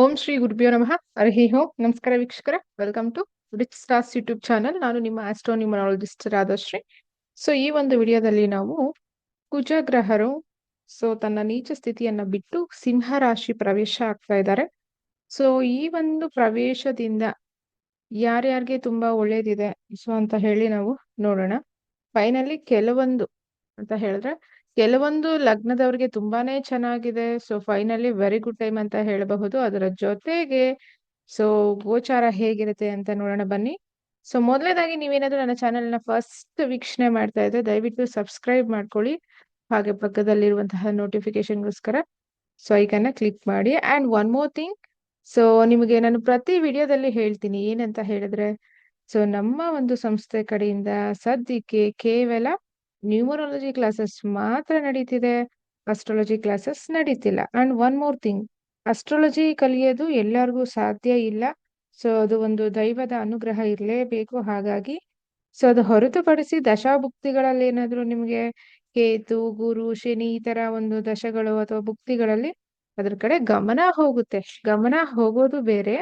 ಓಂ ಶ್ರೀ ಗುರುಭ್ಯೋ ನಮಃ ಹರಿ ಓಂ. ನಮಸ್ಕಾರ ವೀಕ್ಷಕರೇ, welcome to Rich Stars YouTube channel. ನಾನು ನಿಮ್ಮ ಆಸ್ಟ್ರೋನ್ಯೂಮರಾಲಜಿಸ್ಟ್ ರಾಧಶ್ರೀ. ಸೊ ಈ ಒಂದು ವಿಡಿಯೋದಲ್ಲಿ ನಾವು ಕುಜಗ್ರಹರು ತನ್ನ ನೀಚ ಸ್ಥಿತಿಯನ್ನ ಬಿಟ್ಟು ಸಿಂಹ ರಾಶಿ ಪ್ರವೇಶ ಆಗ್ತಾ ಇದ್ದಾರೆ. ಸೊ ಈ ಒಂದು ಪ್ರವೇಶದಿಂದ ಯಾರ್ಯಾರಿಗೆ ತುಂಬಾ ಒಳ್ಳೇದಿದೆ ಅಂತ ಹೇಳಿ ನಾವು ನೋಡೋಣ. ಫೈನಲಿ ಕೆಲವೊಂದು ಅಂತ ಹೇಳಿದ್ರೆ ಕೆಲವೊಂದು ಲಗ್ನದವರಿಗೆ ತುಂಬಾನೇ ಚೆನ್ನಾಗಿದೆ. So finally very good time ಅಂತ ಹೇಳಬಹುದು. ಅದರ ಜೊತೆಗೆ ಸೊ ಗೋಚಾರ ಹೇಗಿರುತ್ತೆ ಅಂತ ನೋಡೋಣ ಬನ್ನಿ. ಸೊ ಮೊದಲನೇದಾಗಿ ನೀವೇನಾದ್ರೂ ನನ್ನ ಚಾನೆಲ್ ನ ಫಸ್ಟ್ ವೀಕ್ಷಣೆ ಮಾಡ್ತಾ ಇದ್ರೆ ದಯವಿಟ್ಟು ಸಬ್ಸ್ಕ್ರೈಬ್ ಮಾಡ್ಕೊಳ್ಳಿ. ಹಾಗೆ ಪಕ್ಕದಲ್ಲಿರುವಂತಹ ನೋಟಿಫಿಕೇಶನ್ಗೋಸ್ಕರ ಸೊ ಐಕನ್ನ ಕ್ಲಿಕ್ ಮಾಡಿ. And one more thing, so ನಿಮಗೆ ನಾನು ಪ್ರತಿ ವಿಡಿಯೋದಲ್ಲಿ ಹೇಳ್ತೀನಿ ಏನಂತ ಹೇಳಿದ್ರೆ, ಸೊ ನಮ್ಮ ಒಂದು ಸಂಸ್ಥೆ ಕಡೆಯಿಂದ ಸದ್ಯಕ್ಕೆ ಕೇವಲ ನ್ಯೂಮರಾಲಜಿ ಕ್ಲಾಸಸ್ ಮಾತ್ರ ನಡೀತಿದೆ, ಅಸ್ಟ್ರಾಲಜಿ ಕ್ಲಾಸಸ್ ನಡೀತಿಲ್ಲ. And one more thing, astrology ಕಲಿಯೋದು ಎಲ್ಲರಿಗೂ ಸಾಧ್ಯ ಇಲ್ಲ. ಸೊ ಅದು ಒಂದು ದೈವದ ಅನುಗ್ರಹ ಇರಲೇಬೇಕು. ಹಾಗಾಗಿ ಸೊ ಅದು ಹೊರತುಪಡಿಸಿ ದಶಾಭುಕ್ತಿಗಳಲ್ಲಿ ಏನಾದ್ರು ನಿಮಗೆ ಕೇತು, ಗುರು, ಶನಿ ಈ ತರ ಒಂದು ದಶಗಳು ಅಥವಾ ಭುಕ್ತಿಗಳಲ್ಲಿ ಅದ್ರ ಕಡೆ ಗಮನ ಹೋಗುತ್ತೆ. ಗಮನ ಹೋಗೋದು ಬೇರೆ,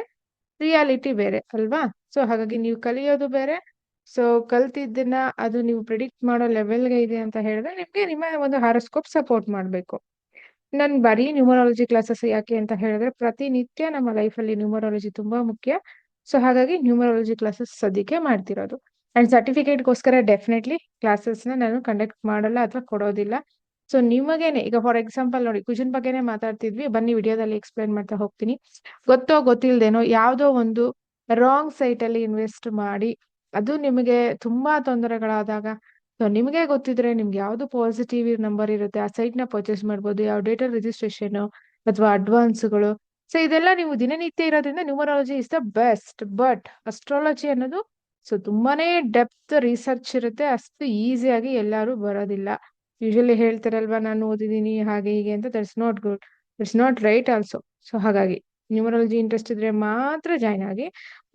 ರಿಯಾಲಿಟಿ ಬೇರೆ ಅಲ್ವಾ? ಸೊ ಹಾಗಾಗಿ ನೀವು ಕಲಿಯೋದು ಬೇರೆ. ಸೊ ಕಲ್ತಿದ್ದನ್ನ ಅದು ನೀವು ಪ್ರಿಡಿಕ್ಟ್ ಮಾಡೋ ಲೆವೆಲ್ಗೆ ಇದೆ ಅಂತ ಹೇಳಿದ್ರೆ ನಿಮ್ಗೆ ನಿಮ್ಮ ಒಂದು ಹಾರೋಸ್ಕೋಪ್ ಸಪೋರ್ಟ್ ಮಾಡಬೇಕು. ನನ್ ಬರೀ ನ್ಯೂಮರಾಲಜಿ ಕ್ಲಾಸಸ್ ಯಾಕೆ ಅಂತ ಹೇಳಿದ್ರೆ ಪ್ರತಿನಿತ್ಯ ನಮ್ಮ ಲೈಫಲ್ಲಿ ನ್ಯೂಮರಾಲಜಿ ತುಂಬಾ ಮುಖ್ಯ. ಸೊ ಹಾಗಾಗಿ ನ್ಯೂಮರಾಲಜಿ ಕ್ಲಾಸಸ್ ಸದ್ಯಕ್ಕೆ ಮಾಡ್ತಿರೋದು. ಅಂಡ್ ಸರ್ಟಿಫಿಕೇಟ್ಗೋಸ್ಕರ ಡೆಫಿನೆಟ್ಲಿ ಕ್ಲಾಸಸ್ನ ನಾನು ಕಂಡಕ್ಟ್ ಮಾಡಲ್ಲ ಅಥವಾ ಕೊಡೋದಿಲ್ಲ. ಸೊ ನಿಮಗೇನೆ ಈಗ ಫಾರ್ ಎಕ್ಸಾಂಪಲ್ ನೋಡಿ, ಕುಜನ್ ಬಗ್ಗೆನೇ ಮಾತಾಡ್ತಿದ್ವಿ, ಬನ್ನಿ ವಿಡಿಯೋದಲ್ಲಿ ಎಕ್ಸ್ಪ್ಲೈನ್ ಮಾಡ್ತಾ ಹೋಗ್ತೀನಿ. ಗೊತ್ತೋ ಗೊತ್ತಿಲ್ದೇನೋ ಯಾವುದೋ ಒಂದು ರಾಂಗ್ ಸೈಟ್ ಅಲ್ಲಿ ಇನ್ವೆಸ್ಟ್ ಮಾಡಿ ಅದು ನಿಮಗೆ ತುಂಬಾ ತೊಂದರೆಗಳಾದಾಗ, ಸೊ ನಿಮಗೆ ಗೊತ್ತಿದ್ರೆ ನಿಮ್ಗೆ ಯಾವ್ದು ಪಾಸಿಟಿವ್ ನಂಬರ್ ಇರುತ್ತೆ ಆ ಸೈಟ್ ನ ಪರ್ಚೇಸ್ ಮಾಡ್ಬೋದು. ಯಾವ ಡೇಟಾ ರಿಜಿಸ್ಟ್ರೇಷನ್ ಅಥವಾ ಅಡ್ವಾನ್ಸ್ಗಳು, ಸೊ ಇದೆಲ್ಲ ನೀವು ದಿನನಿತ್ಯ ಇರೋದ್ರಿಂದ numerology is the best. But astrology ಅನ್ನೋದು ಸೊ ತುಂಬಾನೇ ಡೆಪ್ತ್ ರಿಸರ್ಚ್ ಇರುತ್ತೆ, ಅಷ್ಟು ಈಸಿಯಾಗಿ ಎಲ್ಲರೂ ಬರೋದಿಲ್ಲ. ಯೂಶಲಿ ಹೇಳ್ತಾರಲ್ವಾ, ನಾನು ಓದಿದೀನಿ ಹಾಗೆ ಹೀಗೆ ಅಂತ. That's not good, it's not right also. So ಹಾಗಾಗಿ ನ್ಯೂಮರಾಲಜಿ ಇಂಟ್ರೆಸ್ಟ್ ಇದ್ರೆ ಮಾತ್ರ ಜಾಯ್ನ್ ಆಗಿ.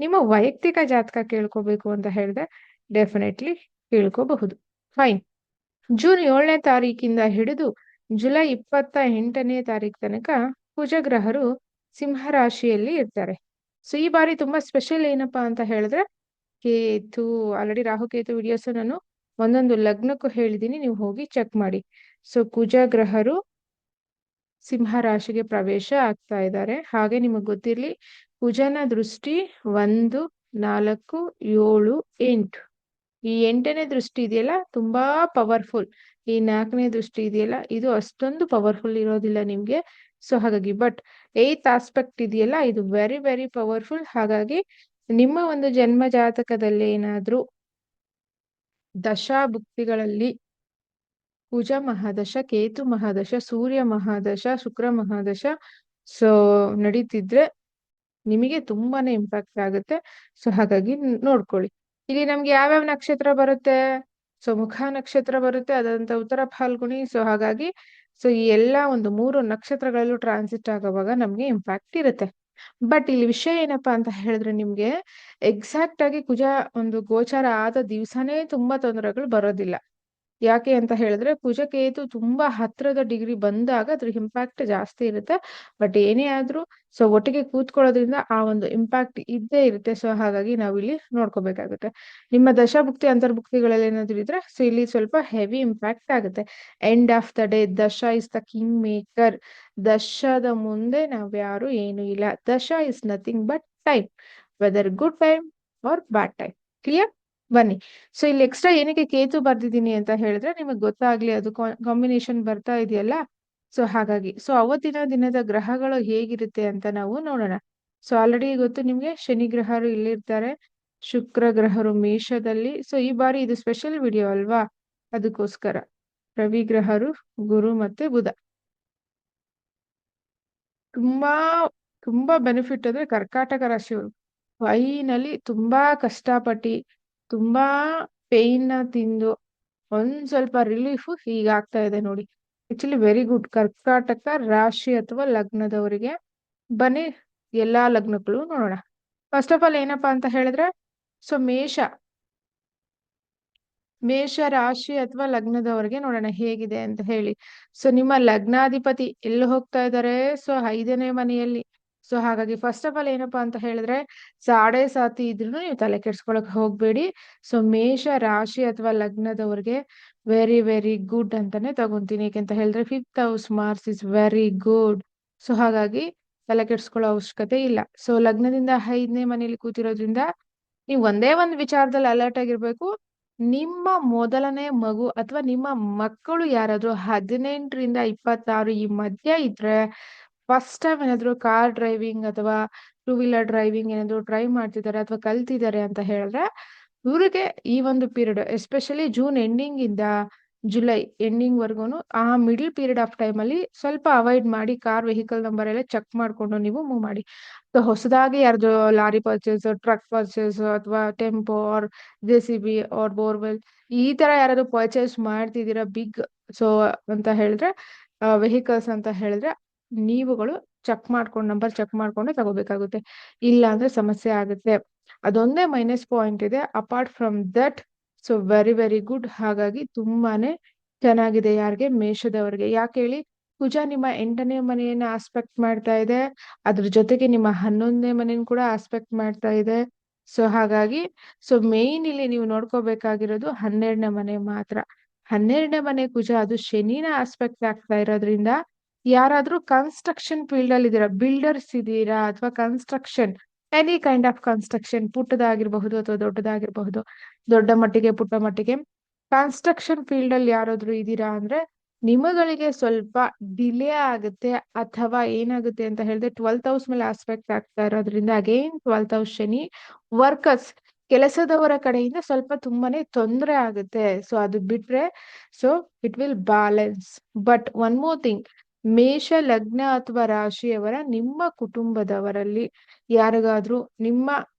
ನಿಮ್ಮ ವೈಯಕ್ತಿಕ ಜಾತಕ ಕೇಳ್ಕೋಬೇಕು ಅಂತ ಹೇಳಿದ್ರೆ ಡೆಫಿನೆಟ್ಲಿ ಕೇಳ್ಕೋಬಹುದು. ಫೈನ್. ಜೂನ್ 7ನೇ ತಾರೀಕಿಂದ ಹಿಡಿದು ಜುಲೈ 28ನೇ ತಾರೀಕು ತನಕ ಕುಜಗ್ರಹರು ಸಿಂಹ ರಾಶಿಯಲ್ಲಿ ಇರ್ತಾರೆ. ಸೊ ಈ ಬಾರಿ ತುಂಬಾ ಸ್ಪೆಷಲ್ ಏನಪ್ಪಾ ಅಂತ ಹೇಳಿದ್ರೆ, ಕೇತು ಆಲ್ರೆಡಿ ರಾಹುಕೇತು ವಿಡಿಯೋಸ್ ನಾನು ಒಂದೊಂದು ಲಗ್ನಕ್ಕೂ ಹೇಳಿದೀನಿ, ನೀವು ಹೋಗಿ ಚೆಕ್ ಮಾಡಿ. ಸೊ ಕುಜಗ್ರಹರು ಸಿಂಹ ರಾಶಿಗೆ ಪ್ರವೇಶ ಆಗ್ತಾ ಇದ್ದಾರೆ. ಹಾಗೆ ನಿಮಗೆ ಗೊತ್ತಿರ್ಲಿ, ಕುಜನ ದೃಷ್ಟಿ 1, 4, 7, 8. ಈ 8ನೇ ದೃಷ್ಟಿ ಇದೆಯಲ್ಲ ತುಂಬಾ ಪವರ್ಫುಲ್. ಈ 4ನೇ ದೃಷ್ಟಿ ಇದೆಯಲ್ಲ ಇದು ಅಷ್ಟೊಂದು ಪವರ್ಫುಲ್ ಇರೋದಿಲ್ಲ ನಿಮ್ಗೆ. ಸೊ ಹಾಗಾಗಿ ಬಟ್ 8th ಆಸ್ಪೆಕ್ಟ್ ಇದೆಯಲ್ಲ ಇದು ವೆರಿ ವೆರಿ ಪವರ್ಫುಲ್. ಹಾಗಾಗಿ ನಿಮ್ಮ ಒಂದು ಜನ್ಮ ಜಾತಕದಲ್ಲಿ ಏನಾದ್ರೂ ದಶಾಭುಕ್ತಿಗಳಲ್ಲಿ ಕುಜ ಮಹಾದಶ, ಕೇತು ಮಹಾದಶ, ಸೂರ್ಯ ಮಹಾದಶ, ಶುಕ್ರ ಮಹಾದಶ ಸೊ ನಡೀತಿದ್ರೆ ನಿಮಗೆ ತುಂಬಾನೇ ಇಂಪ್ಯಾಕ್ಟ್ ಆಗುತ್ತೆ. ಸೊ ಹಾಗಾಗಿ ನೋಡ್ಕೊಳ್ಳಿ. ಇಲ್ಲಿ ನಮ್ಗೆ ಯಾವ್ಯಾವ ನಕ್ಷತ್ರ ಬರುತ್ತೆ, ಸೊ ಮುಖ ನಕ್ಷತ್ರ ಬರುತ್ತೆ, ಅದಂತ ಉತ್ತರ ಫಾಲ್ಗುಣಿ. ಸೊ ಹಾಗಾಗಿ ಸೊ ಈ ಎಲ್ಲಾ ಒಂದು 3 ನಕ್ಷತ್ರಗಳಲ್ಲೂ ಟ್ರಾನ್ಸಿಟ್ ಆಗುವಾಗ ನಮ್ಗೆ ಇಂಪ್ಯಾಕ್ಟ್ ಇರುತ್ತೆ. ಬಟ್ ಇಲ್ಲಿ ವಿಷಯ ಏನಪ್ಪಾ ಅಂತ ಹೇಳಿದ್ರೆ, ನಿಮ್ಗೆ ಎಕ್ಸಾಕ್ಟ್ ಆಗಿ ಕುಜ ಒಂದು ಗೋಚಾರ ಆದ ದಿವಸನೇ ತುಂಬಾ ತೊಂದರೆಗಳು ಬರೋದಿಲ್ಲ. ಯಾಕೆ ಅಂತ ಹೇಳಿದ್ರೆ ಕುಜಕೇತು ತುಂಬಾ ಹತ್ರದ ಡಿಗ್ರಿ ಬಂದಾಗ ಅದ್ರ ಇಂಪ್ಯಾಕ್ಟ್ ಜಾಸ್ತಿ ಇರುತ್ತೆ. ಬಟ್ ಏನೇ ಆದ್ರೂ ಸೊ ಒಟ್ಟಿಗೆ ಕೂತ್ಕೊಳ್ಳೋದ್ರಿಂದ ಆ ಒಂದು ಇಂಪ್ಯಾಕ್ಟ್ ಇದ್ದೇ ಇರುತ್ತೆ. ಸೊ ಹಾಗಾಗಿ ನಾವು ಇಲ್ಲಿ ನೋಡ್ಕೋಬೇಕಾಗುತ್ತೆ. ನಿಮ್ಮ ದಶಭುಕ್ತಿ ಅಂತರ್ಭುಕ್ತಿಗಳಲ್ಲಿ ಏನಾದ್ರು ಇದ್ರೆ ಸೊ ಇಲ್ಲಿ ಸ್ವಲ್ಪ ಹೆವಿ ಇಂಪ್ಯಾಕ್ಟ್ ಆಗುತ್ತೆ. End of the day dasha is the king maker. ದಶದ ಮುಂದೆ ನಾವ್ಯಾರು ಏನು ಇಲ್ಲ. Dasha is nothing but time, whether good time or bad time. Clear? ಬನ್ನಿ. ಸೊ ಇಲ್ಲಿ ಎಕ್ಸ್ಟ್ರಾ ಏನಕ್ಕೆ ಕೇತು ಬರ್ದಿದ್ದೀನಿ ಅಂತ ಹೇಳಿದ್ರೆ ನಿಮಗೆ ಗೊತ್ತಾಗ್ಲಿ, ಅದು ಕಾಂಬಿನೇಷನ್ ಬರ್ತಾ ಇದೆಯಲ್ಲ. ಸೊ ಹಾಗಾಗಿ ಸೊ ಅವತ್ತಿನ ದಿನದ ಗ್ರಹಗಳು ಹೇಗಿರುತ್ತೆ ಅಂತ ನಾವು ನೋಡೋಣ. ಸೊ ಆಲ್ರೆಡಿ ಗೊತ್ತು ನಿಮ್ಗೆ, ಶನಿ ಗ್ರಹರು ಇಲ್ಲಿರ್ತಾರೆ, ಶುಕ್ರ ಗ್ರಹರು ಮೇಷದಲ್ಲಿ. ಸೊ ಈ ಬಾರಿ ಇದು ಸ್ಪೆಷಲ್ ವಿಡಿಯೋ ಅಲ್ವಾ, ಅದಕ್ಕೋಸ್ಕರ ರವಿ ಗ್ರಹರು ಗುರು ಮತ್ತೆ ಬುಧ. ತುಂಬಾ ತುಂಬಾ ಬೆನಿಫಿಟ್ ಅಂದ್ರೆ ಕರ್ಕಾಟಕ ರಾಶಿಯವರು ಫೈನಲಿ ತುಂಬಾ ಕಷ್ಟಪಟ್ಟು ತುಂಬಾ ಪೇನ್ ನ ತಿಂದು ಒಂದ್ ಸ್ವಲ್ಪ ರಿಲೀಫ್ ಹೀಗಾಗ್ತಾ ಇದೆ ನೋಡಿ. ಆಕ್ಚುಲಿ ವೆರಿ ಗುಡ್ ಕರ್ಕಾಟಕ ರಾಶಿ ಅಥವಾ ಲಗ್ನದವರಿಗೆ. ಬನ್ನಿ ಎಲ್ಲಾ ಲಗ್ನಗಳು ನೋಡೋಣ. ಫಸ್ಟ್ ಆಫ್ ಆಲ್ ಏನಪ್ಪಾ ಅಂತ ಹೇಳಿದ್ರೆ, ಸೊ ಮೇಷ ರಾಶಿ ಅಥವಾ ಲಗ್ನದವರಿಗೆ ನೋಡೋಣ ಹೇಗಿದೆ ಅಂತ ಹೇಳಿ. ಸೊ ನಿಮ್ಮ ಲಗ್ನಾಧಿಪತಿ ಎಲ್ಲಿ ಹೋಗ್ತಾ ಇದ್ದಾರೆ, ಸೊ 5ನೇ ಮನೆಯಲ್ಲಿ. ಸೊ ಹಾಗಾಗಿ ಫಸ್ಟ್ ಆಫ್ ಆಲ್ ಏನಪ್ಪಾ ಅಂತ ಹೇಳಿದ್ರೆ, ಸಾಡೆ ಸಾತಿ ಇದ್ರೂ ನೀವು ತಲೆ ಕೆಡ್ಸ್ಕೊಳಕ್ ಹೋಗ್ಬೇಡಿ. ಸೊ ಮೇಷ ರಾಶಿ ಅಥವಾ ಲಗ್ನದವ್ರಿಗೆ ವೆರಿ ವೆರಿ ಗುಡ್ ಅಂತಾನೆ ತಗೊಂತೀನಿ. ಯಾಕೆಂತ ಹೇಳಿದ್ರೆ 5th house marks is very good. So ಹಾಗಾಗಿ ತಲೆ ಕೆಡ್ಸ್ಕೊಳ್ಳೋ ಅವಶ್ಯಕತೆ ಇಲ್ಲ. ಸೊ ಲಗ್ನದಿಂದ 5ನೇ ಮನೇಲಿ ಕೂತಿರೋದ್ರಿಂದ ನೀವು ಒಂದೇ ಒಂದು ವಿಚಾರದಲ್ಲಿ ಅಲರ್ಟ್ ಆಗಿರ್ಬೇಕು. ನಿಮ್ಮ ಮೊದಲನೇ ಮಗು ಅಥವಾ ನಿಮ್ಮ ಮಕ್ಕಳು ಯಾರಾದ್ರೂ 18ರಿಂದ 26 ಈ ಮಧ್ಯ ಇದ್ರೆ, ಫಸ್ಟ್ ಟೈಮ್ ಏನಾದ್ರು ಕಾರ್ ಡ್ರೈವಿಂಗ್ ಅಥವಾ ಟೂ ವೀಲರ್ ಡ್ರೈವಿಂಗ್ ಏನಾದ್ರು ಟ್ರೈ ಮಾಡ್ತಿದ್ದಾರೆ ಅಥವಾ ಕಲ್ತಿದ್ದಾರೆ ಅಂತ ಹೇಳಿದ್ರೆ, ಇವ್ರಿಗೆ ಈ ಒಂದು ಪೀರಿಯಡ್ ಎಸ್ಪೆಷಲಿ ಜೂನ್ ಎಂಡಿಂಗ್ ಇಂದ ಜುಲೈ ಎಂಡಿಂಗ್ ವರ್ಗೂನು ಆ ಮಿಡಲ್ ಪೀರಿಯಡ್ ಆಫ್ ಟೈಮ್ ಅಲ್ಲಿ ಸ್ವಲ್ಪ ಅವಾಯ್ಡ್ ಮಾಡಿ. ಕಾರ್ ವೆಹಿಕಲ್ ನಂಬರ್ ಎಲ್ಲ ಚೆಕ್ ಮಾಡ್ಕೊಂಡು ನೀವು ಮೂವ್ ಮಾಡಿ. ಸೊ ಹೊಸದಾಗಿ ಯಾರ್ದು ಲಾರಿ ಪರ್ಚೇಸ್, ಟ್ರಕ್ ಪರ್ಚೇಸ್ ಅಥವಾ tempo or JCB or borewell ಈ ತರ ಯಾರಾದ್ರು ಪರ್ಚೇಸ್ ಮಾಡ್ತಿದ್ದೀರಾ ಬಿಗ್ ಸೊ ಅಂತ ಹೇಳಿದ್ರೆ, ವೆಹಿಕಲ್ಸ್ ಅಂತ ಹೇಳಿದ್ರೆ, ನೀವುಗಳು ಚೆಕ್ ಮಾಡ್ಕೊಂಡು ನಂಬರ್ ಚೆಕ್ ಮಾಡ್ಕೊಂಡು ತಗೋಬೇಕಾಗುತ್ತೆ. ಇಲ್ಲ ಅಂದ್ರೆ ಸಮಸ್ಯೆ ಆಗುತ್ತೆ. ಅದೊಂದೇ ಮೈನಸ್ ಪಾಯಿಂಟ್ ಇದೆ. Apart from that so very very good. ಹಾಗಾಗಿ ತುಂಬಾನೇ ಚೆನ್ನಾಗಿದೆ ಯಾರಿಗೆ, ಮೇಷದವರಿಗೆ. ಯಾಕೆ ಹೇಳಿ, ಕುಜ ನಿಮ್ಮ 8ನೇ ಮನೆಯನ್ನ ಆಸ್ಪೆಕ್ಟ್ ಮಾಡ್ತಾ ಇದೆ, ಅದ್ರ ಜೊತೆಗೆ ನಿಮ್ಮ 11ನೇ ಮನೆಯನ್ನು ಕೂಡ ಆಸ್ಪೆಕ್ಟ್ ಮಾಡ್ತಾ ಇದೆ. ಸೊ ಹಾಗಾಗಿ ಸೊ ಮೇನ್ ಇಲ್ಲಿ ನೀವು ನೋಡ್ಕೋಬೇಕಾಗಿರೋದು 12ನೇ ಮನೆ ಮಾತ್ರ. 12ನೇ ಮನೆ ಕುಜ ಅದು ಶನಿನ ಆಸ್ಪೆಕ್ಟ್ ಆಗ್ತಾ ಇರೋದ್ರಿಂದ, ಯಾರಾದ್ರೂ ಕನ್ಸ್ಟ್ರಕ್ಷನ್ ಫೀಲ್ಡ್ ಅಲ್ಲಿ ಇದ್ದೀರಾ, ಬಿಲ್ಡರ್ಸ್ ಇದ್ದೀರಾ ಅಥವಾ construction any kind of construction, ಪುಟ್ಟದಾಗಿರ್ಬಹುದು ಅಥವಾ ದೊಡ್ಡದಾಗಿರಬಹುದು, ದೊಡ್ಡ ಮಟ್ಟಿಗೆ ಪುಟ್ಟ ಮಟ್ಟಿಗೆ ಕನ್ಸ್ಟ್ರಕ್ಷನ್ ಫೀಲ್ಡ್ ಅಲ್ಲಿ ಯಾರಾದ್ರೂ ಇದ್ದೀರಾ ಅಂದ್ರೆ, ನಿಮಗಳಿಗೆ ಸ್ವಲ್ಪ ಡಿಲೇ ಆಗುತ್ತೆ. ಅಥವಾ ಏನಾಗುತ್ತೆ ಅಂತ ಹೇಳಿದ್ರೆ, 12th ಹೌಸ್ ಮೇಲೆ ಆಸ್ಪೆಕ್ಟ್ ಆಗ್ತಾ ಇರೋದ್ರಿಂದ again 12th house Shani, workers ಕೆಲಸದವರ ಕಡೆಯಿಂದ ಸ್ವಲ್ಪ ತುಂಬಾನೇ ತೊಂದರೆ ಆಗುತ್ತೆ. ಸೊ ಅದು ಬಿಟ್ರೆ so it will balance. But one more thing, ಮೇಷ ಲಗ್ನ ಅಥವಾ ರಾಶಿಯವರ ನಿಮ್ಮ ಕುಟುಂಬದವರಲ್ಲಿ ಯಾರಿಗಾದ್ರೂ ನಿಮ್ಮ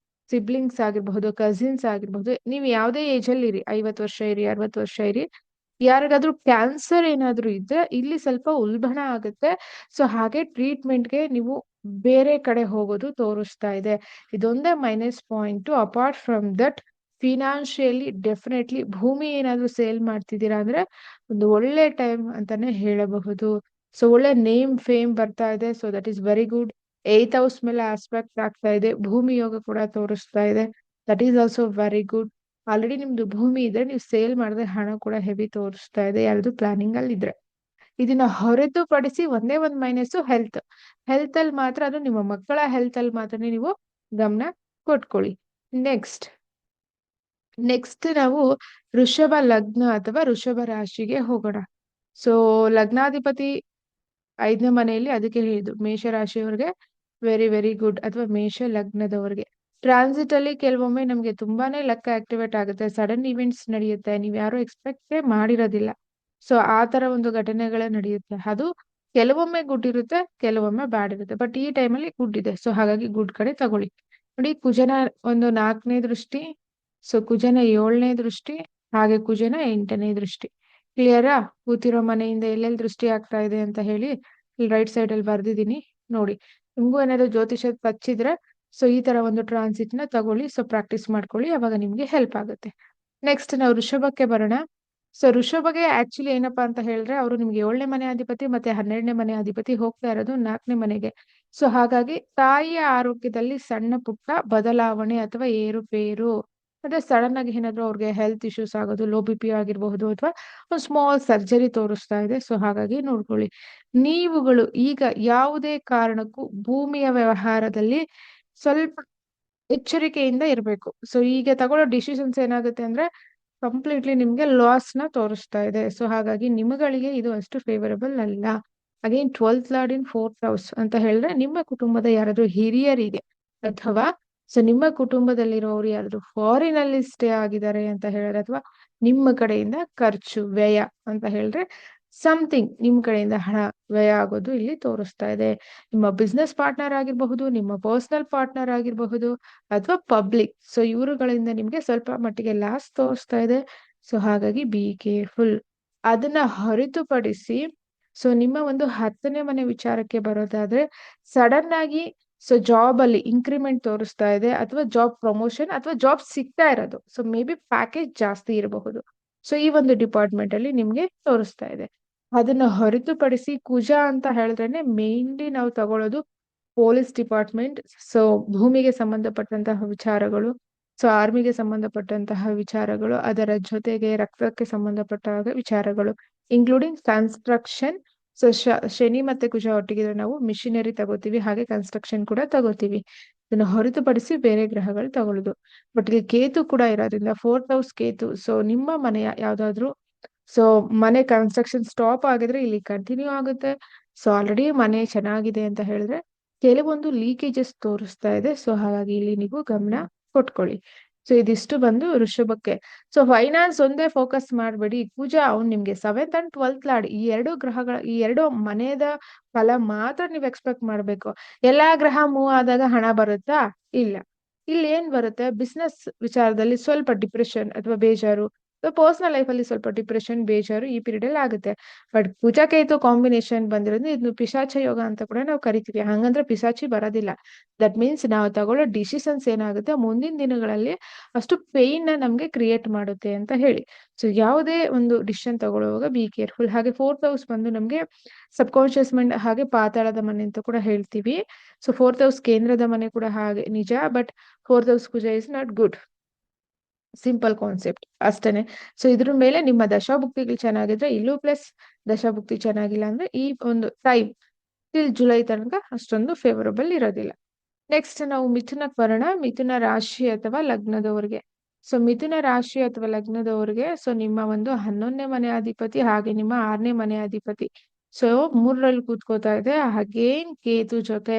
ಸಿಬ್ಲಿಂಗ್ಸ್ ಆಗಿರಬಹುದು, ಕಸಿನ್ಸ್ ಆಗಿರಬಹುದು, ನೀವು ಯಾವುದೇ ಏಜ್ ಅಲ್ಲಿ ಇರಿ, 50 ವರ್ಷ ಇರಿ, 60 ವರ್ಷ ಇರಿ, ಯಾರಿಗಾದ್ರೂ ಕ್ಯಾನ್ಸರ್ ಏನಾದ್ರೂ ಇದ್ರೆ ಇಲ್ಲಿ ಸ್ವಲ್ಪ ಉಲ್ಬಣ ಆಗುತ್ತೆ. ಸೊ ಹಾಗೆ ಟ್ರೀಟ್ಮೆಂಟ್ಗೆ ನೀವು ಬೇರೆ ಕಡೆ ಹೋಗೋದು ತೋರಿಸ್ತಾ ಇದೆ. ಇದೊಂದೇ minus point. Apart from that, financially definitely ಭೂಮಿ ಏನಾದ್ರೂ ಸೇಲ್ ಮಾಡ್ತಿದ್ದೀರಾ ಅಂದ್ರೆ ಒಂದು ಒಳ್ಳೆ ಟೈಮ್ ಅಂತಾನೆ ಹೇಳಬಹುದು. ಸೊ ಒಳ್ಳೆ ನೇಮ್ ಫೇಮ್ ಬರ್ತಾ ಇದೆ. So that is very good. 8th house ಮೇಲೆ ಆಸ್ಪೆಕ್ಟ್ ಆಗ್ತಾ ಇದೆ, ಭೂಮಿ ಯೋಗ ಕೂಡ ತೋರಿಸ್ತಾ ಇದೆ. That is also very good. Already ನಿಮ್ದು ಭೂಮಿ ಇದ್ರೆ ನೀವು ಸೇಲ್ ಮಾಡಿದ್ರೆ ಹಣ ಕೂಡ ಹೆವಿ ತೋರಿಸ್ತಾ ಇದೆ, ಯಾರ್ದು ಪ್ಲಾನಿಂಗ್ ಅಲ್ಲಿ ಇದ್ರೆ. ಇದನ್ನ ಹೊರತುಪಡಿಸಿ ಒಂದೇ ಒಂದು ಮೈನಸ್, ಹೆಲ್ತ್. ಹೆಲ್ತ್ ಅಲ್ಲಿ ಮಾತ್ರ, ಅದು ನಿಮ್ಮ ಮಕ್ಕಳ ಹೆಲ್ತ್ ಅಲ್ಲಿ ಮಾತ್ರ ನೀವು ಗಮನ ಕೊಟ್ಕೊಳ್ಳಿ. ನೆಕ್ಸ್ಟ್ ನಾವು ವೃಷಭ ಲಗ್ನ ಅಥವಾ ವೃಷಭ ರಾಶಿಗೆ ಹೋಗೋಣ. ಸೊ ಲಗ್ನಾಧಿಪತಿ 5ನೇ ಮನೆಯಲ್ಲಿ, ಅದಕ್ಕೆ ಹೇಳಿದ್ದು ಮೇಷರಾಶಿಯವರಿಗೆ ವೆರಿ ವೆರಿ ಗುಡ್. ಅಥವಾ ಮೇಷ ಲಗ್ನದವರಿಗೆ ಟ್ರಾನ್ಸಿಟ್ ಅಲ್ಲಿ ಕೆಲವೊಮ್ಮೆ ನಮ್ಗೆ ತುಂಬಾನೇ ಲಕ್ ಆಕ್ಟಿವೇಟ್ ಆಗುತ್ತೆ, ಸಡನ್ ಇವೆಂಟ್ಸ್ ನಡೆಯುತ್ತೆ, ನೀವ್ ಯಾರು ಎಕ್ಸ್ಪೆಕ್ಟೇ ಮಾಡಿರೋದಿಲ್ಲ. ಸೊ ಆ ತರ ಒಂದು ಘಟನೆಗಳೇ ನಡೆಯುತ್ತೆ. ಅದು ಕೆಲವೊಮ್ಮೆ ಗುಡ್ ಇರುತ್ತೆ, ಕೆಲವೊಮ್ಮೆ ಬ್ಯಾಡ್ ಇರುತ್ತೆ. ಬಟ್ ಈ ಟೈಮಲ್ಲಿ ಗುಡ್ ಇದೆ. ಸೊ ಹಾಗಾಗಿ ಗುಡ್ ಕಡೆ ತಗೊಳ್ಳಿ. ನೋಡಿ, ಕುಜನ ಒಂದು 4ನೇ ದೃಷ್ಟಿ, ಸೊ ಕುಜನ 7ನೇ ದೃಷ್ಟಿ, ಹಾಗೆ ಕುಜನ 8ನೇ ದೃಷ್ಟಿ. ಕ್ಲಿಯರಾ? ಕೂತಿರೋ ಮನೆಯಿಂದ ಎಲ್ಲೆಲ್ಲಿ ದೃಷ್ಟಿ ಆಗ್ತಾ ಇದೆ ಅಂತ ಹೇಳಿ ಇಲ್ಲಿ ರೈಟ್ ಸೈಡ್ ಅಲ್ಲಿ ಬರ್ದಿದ್ದೀನಿ ನೋಡಿ. ನಿಮ್ಗೂ ಏನಾದ್ರು ಜ್ಯೋತಿಷ ಹಚ್ಚಿದ್ರೆ ಸೊ ಈ ತರ ಒಂದು ಟ್ರಾನ್ಸಿಟ್ ನ ತಗೊಳ್ಳಿ. ಸೊ ಪ್ರಾಕ್ಟೀಸ್ ಮಾಡ್ಕೊಳ್ಳಿ, ಅವಾಗ ನಿಮ್ಗೆ ಹೆಲ್ಪ್ ಆಗುತ್ತೆ. ನೆಕ್ಸ್ಟ್ ನಾವು ಋಷಭಕ್ಕೆ ಬರೋಣ. ಸೊ ಋಷಭಗೆ ಆಕ್ಚುಲಿ ಏನಪ್ಪಾ ಅಂತ ಹೇಳಿದ್ರೆ, ಅವರು ನಿಮ್ಗೆ 7ನೇ ಮನೆ ಅಧಿಪತಿ ಮತ್ತೆ 12ನೇ ಮನೆ ಅಧಿಪತಿ, ಹೋಗ್ತಾ ಇರೋದು 4ನೇ ಮನೆಗೆ. ಸೊ ಹಾಗಾಗಿ ತಾಯಿಯ ಆರೋಗ್ಯದಲ್ಲಿ ಸಣ್ಣ ಪುಟ್ಟ ಬದಲಾವಣೆ ಅಥವಾ ಏರುಪೇರು, ಮತ್ತೆ ಸಡನ್ ಆಗಿ ಏನಾದ್ರು ಅವ್ರಿಗೆ ಹೆಲ್ತ್ ಇಶ್ಯೂಸ್ ಆಗೋದು, ಲೋ ಬಿ ಪಿ ಆಗಿರಬಹುದು ಅಥವಾ ಒಂದು ಸ್ಮಾಲ್ ಸರ್ಜರಿ ತೋರಿಸ್ತಾ ಇದೆ. ಸೊ ಹಾಗಾಗಿ ನೋಡ್ಕೊಳ್ಳಿ. ನೀವುಗಳು ಈಗ ಯಾವುದೇ ಕಾರಣಕ್ಕೂ ಭೂಮಿಯ ವ್ಯವಹಾರದಲ್ಲಿ ಸ್ವಲ್ಪ ಎಚ್ಚರಿಕೆಯಿಂದ ಇರಬೇಕು. ಸೊ ಈಗ ತಗೊಳ್ಳೋ ಡಿಸಿಷನ್ಸ್ ಏನಾಗುತ್ತೆ ಅಂದ್ರೆ ಕಂಪ್ಲೀಟ್ಲಿ ನಿಮ್ಗೆ ಲಾಸ್ ನ ತೋರಿಸ್ತಾ ಇದೆ. ಸೊ ಹಾಗಾಗಿ ನಿಮಗಳಿಗೆ ಇದು ಅಷ್ಟು ಫೇವರಬಲ್ ಅಲ್ಲ. ಅಗೇನ್ 12th ಲಾರ್ಡ್ ಇನ್ 4th ಹೌಸ್ ಅಂತ ಹೇಳಿದ್ರೆ, ನಿಮ್ಮ ಕುಟುಂಬದ ಯಾರಾದ್ರೂ ಹಿರಿಯರಿಗೆ ಅಥವಾ ಸೊ ನಿಮ್ಮ ಕುಟುಂಬದಲ್ಲಿರೋರು ಯಾರಾದ್ರೂ ಫಾರಿನ್ ಅಲ್ಲಿ ಸ್ಟೇ ಆಗಿದ್ದಾರೆ ಅಂತ ಹೇಳಿದ್ರೆ, ಅಥವಾ ನಿಮ್ಮ ಕಡೆಯಿಂದ ಖರ್ಚು ವ್ಯಯ ಅಂತ ಹೇಳಿದ್ರೆ, ಸಮಥಿಂಗ್ ನಿಮ್ ಕಡೆಯಿಂದ ಹಣ ವ್ಯಯ ಆಗೋದು ಇಲ್ಲಿ ತೋರಿಸ್ತಾ ಇದೆ. ನಿಮ್ಮ ಬಿಸ್ನೆಸ್ ಪಾರ್ಟ್ನರ್ ಆಗಿರಬಹುದು, ನಿಮ್ಮ ಪರ್ಸನಲ್ ಪಾರ್ಟ್ನರ್ ಆಗಿರಬಹುದು, ಅಥವಾ ಪಬ್ಲಿಕ್. ಸೊ ಇವರುಗಳಿಂದ ನಿಮ್ಗೆ ಸ್ವಲ್ಪ ಮಟ್ಟಿಗೆ ಲಾಸ್ ತೋರಿಸ್ತಾ ಇದೆ. ಸೊ ಹಾಗಾಗಿ ಬಿ ಕೇರ್ಫುಲ್. ಅದನ್ನ ಹೊರತುಪಡಿಸಿ ಸೊ ನಿಮ್ಮ ಒಂದು 10ನೇ ಮನೆ ವಿಚಾರಕ್ಕೆ ಬರೋದಾದ್ರೆ, ಸಡನ್ ಆಗಿ ಸೊ ಜಾಬ್ ಅಲ್ಲಿ ಇನ್ಕ್ರಿಮೆಂಟ್ ತೋರಿಸ್ತಾ ಇದೆ, ಅಥವಾ ಜಾಬ್ ಪ್ರಮೋಷನ್ ಅಥವಾ ಜಾಬ್ ಸಿಗ್ತಾ ಇರೋದು. ಸೊ ಮೇ ಬಿ ಪ್ಯಾಕೇಜ್ ಜಾಸ್ತಿ ಇರಬಹುದು. ಸೊ ಈ ಒಂದು ಡಿಪಾರ್ಟ್ಮೆಂಟ್ ಅಲ್ಲಿ ನಿಮ್ಗೆ ತೋರಿಸ್ತಾ ಇದೆ. ಅದನ್ನ ಹೊರತುಪಡಿಸಿ ಕುಜ ಅಂತ ಹೇಳಿದ್ರೇನೆ ಮೇನ್ಲಿ ನಾವು ತಗೊಳ್ಳೋದು ಪೊಲೀಸ್ ಡಿಪಾರ್ಟ್ಮೆಂಟ್, ಸೊ ಭೂಮಿಗೆ ಸಂಬಂಧಪಟ್ಟಂತಹ ವಿಚಾರಗಳು, ಸೊ ಆರ್ಮಿಗೆ ಸಂಬಂಧಪಟ್ಟಂತಹ ವಿಚಾರಗಳು, ಅದರ ಜೊತೆಗೆ ರಕ್ತಕ್ಕೆ ಸಂಬಂಧಪಟ್ಟ ವಿಚಾರಗಳು, ಇನ್ಕ್ಲೂಡಿಂಗ್ ಕನ್ಸ್ಟ್ರಕ್ಷನ್. ಸೊ ಶನಿ ಮತ್ತೆ ಕುಜ ಒಟ್ಟಿಗೆ ನಾವು ಮಿಷಿನರಿ ತಗೋತೀವಿ, ಹಾಗೆ ಕನ್ಸ್ಟ್ರಕ್ಷನ್ ಕೂಡ ತಗೋತೀವಿ. ಇದನ್ನು ಹೊರತುಪಡಿಸಿ ಬೇರೆ ಗ್ರಹಗಳು ತಗೊಳ್ಳೋದು. ಬಟ್ ಇಲ್ಲಿ ಕೇತು ಕೂಡ ಇರೋದ್ರಿಂದ 4th ಹೌಸ್ ಕೇತು, ಸೊ ನಿಮ್ಮ ಮನೆಯ ಯಾವ್ದಾದ್ರು, ಸೊ ಮನೆ ಕನ್ಸ್ಟ್ರಕ್ಷನ್ ಸ್ಟಾಪ್ ಆಗಿದ್ರೆ ಇಲ್ಲಿ ಕಂಟಿನ್ಯೂ ಆಗುತ್ತೆ. ಸೊ ಆಲ್ರೆಡಿ ಮನೆ ಚೆನ್ನಾಗಿದೆ ಅಂತ ಹೇಳಿದ್ರೆ ಕೆಲವೊಂದು ಲೀಕೇಜಸ್ ತೋರಿಸ್ತಾ ಇದೆ. ಸೊ ಹಾಗಾಗಿ ಇಲ್ಲಿ ನೀವು ಗಮನ ಕೊಟ್ಕೊಳ್ಳಿ. ಸೊ ಇದಿಷ್ಟು ಬಂದು ವೃಷಭಕ್ಕೆ. ಸೊ ಫೈನಾನ್ಸ್ ಒಂದೇ ಫೋಕಸ್ ಮಾಡಬೇಡಿ. ಕುಜ ಅವ್ನು ನಿಮ್ಗೆ 7th and 12th ಲಾರ್ಡ್, ಈ ಎರಡು ಗ್ರಹಗಳ, ಈ ಎರಡು ಮನೆಯದ ಫಲ ಮಾತ್ರ ನೀವು ಎಕ್ಸ್ಪೆಕ್ಟ್ ಮಾಡ್ಬೇಕು. ಎಲ್ಲಾ ಗ್ರಹ ಮೂವ್ ಆದಾಗ ಹಣ ಬರುತ್ತಾ? ಇಲ್ಲ. ಇಲ್ಲಿ ಏನ್ ಬರುತ್ತೆ, ಬಿಸ್ನೆಸ್ ವಿಚಾರದಲ್ಲಿ ಸ್ವಲ್ಪ ಡಿಪ್ರೆಷನ್ ಅಥವಾ ಬೇಜಾರು, ಪರ್ಸನಲ್ ಲೈಫ್ ಅಲ್ಲಿ ಸ್ವಲ್ಪ ಡಿಪ್ರೆಷನ್ ಬೇಜಾರು ಈ ಪೀರಿಯಡ್ ಅಲ್ಲಿ ಆಗುತ್ತೆ. ಬಟ್ ಕುಜ ಕೇತು ಕಾಂಬಿನೇಷನ್ ಬಂದಿರೋದು ಇದು ಪಿಶಾಚ ಯೋಗ ಅಂತ ಕೂಡ ನಾವು ಕರಿತೀವಿ. ಹಂಗಂದ್ರೆ ಪಿಶಾಚಿ ಬರೋದಿಲ್ಲ. ದಟ್ ಮೀನ್ಸ್ ನಾವು ತಗೊಳ್ಳೋ ಡಿಸಿಷನ್ಸ್ ಏನಾಗುತ್ತೆ ಮುಂದಿನ ದಿನಗಳಲ್ಲಿ ಅಷ್ಟು ಪೇನ್ ನ ನಮ್ಗೆ ಕ್ರಿಯೇಟ್ ಮಾಡುತ್ತೆ ಅಂತ ಹೇಳಿ. ಸೊ ಯಾವುದೇ ಒಂದು ಡಿಸಿಷನ್ ತಗೊಳ್ಳುವಾಗ ಬಿ ಕೇರ್ಫುಲ್. ಹಾಗೆ 4th ಹೌಸ್ ಬಂದು ನಮ್ಗೆ ಸಬ್ ಕಾನ್ಶಿಯಸ್ ಮೈಂಡ್, ಹಾಗೆ ಪಾತಾಳದ ಮನೆ ಅಂತ ಕೂಡ ಹೇಳ್ತೀವಿ. ಸೊ 4th ಹೌಸ್ ಕೇಂದ್ರದ ಮನೆ ಕೂಡ ಹಾಗೆ ನಿಜ. But 4th house Kuja is not good. Simple concept ಅಷ್ಟೇನೆ. ಸೊ ಇದ್ರ ಮೇಲೆ ನಿಮ್ಮ ದಶಾಭುಕ್ತಿಗಳು ಚೆನ್ನಾಗಿದ್ರೆ ಇಲ್ಲೂ ಪ್ಲಸ್, ದಶಾಭುಕ್ತಿ ಚೆನ್ನಾಗಿಲ್ಲ ಅಂದ್ರೆ ಈ ಒಂದು ಟೈಮ್ ಟಿಲ್ ಜುಲೈ ತನಕ ಅಷ್ಟೊಂದು ಫೇವರಬಲ್ ಇರೋದಿಲ್ಲ. ನೆಕ್ಸ್ಟ್ ನಾವು ಮಿಥುನಕ್ಕೆ ಬರೋಣ. ಮಿಥುನ ರಾಶಿ ಅಥವಾ ಲಗ್ನದವರಿಗೆ. ಸೊ ಮಿಥುನ ರಾಶಿ ಅಥವಾ ಲಗ್ನದವರಿಗೆ, ಸೊ ನಿಮ್ಮ ಒಂದು 11ನೇ ಮನೆ ಅಧಿಪತಿ ಹಾಗೆ ನಿಮ್ಮ 6ನೇ ಮನೆ ಅಧಿಪತಿ ಸೊ 3ರಲ್ಲಿ ಕೂತ್ಕೋತಾ ಇದೆ. ಹಾಗೇನ್ ಕೇತು ಜೊತೆ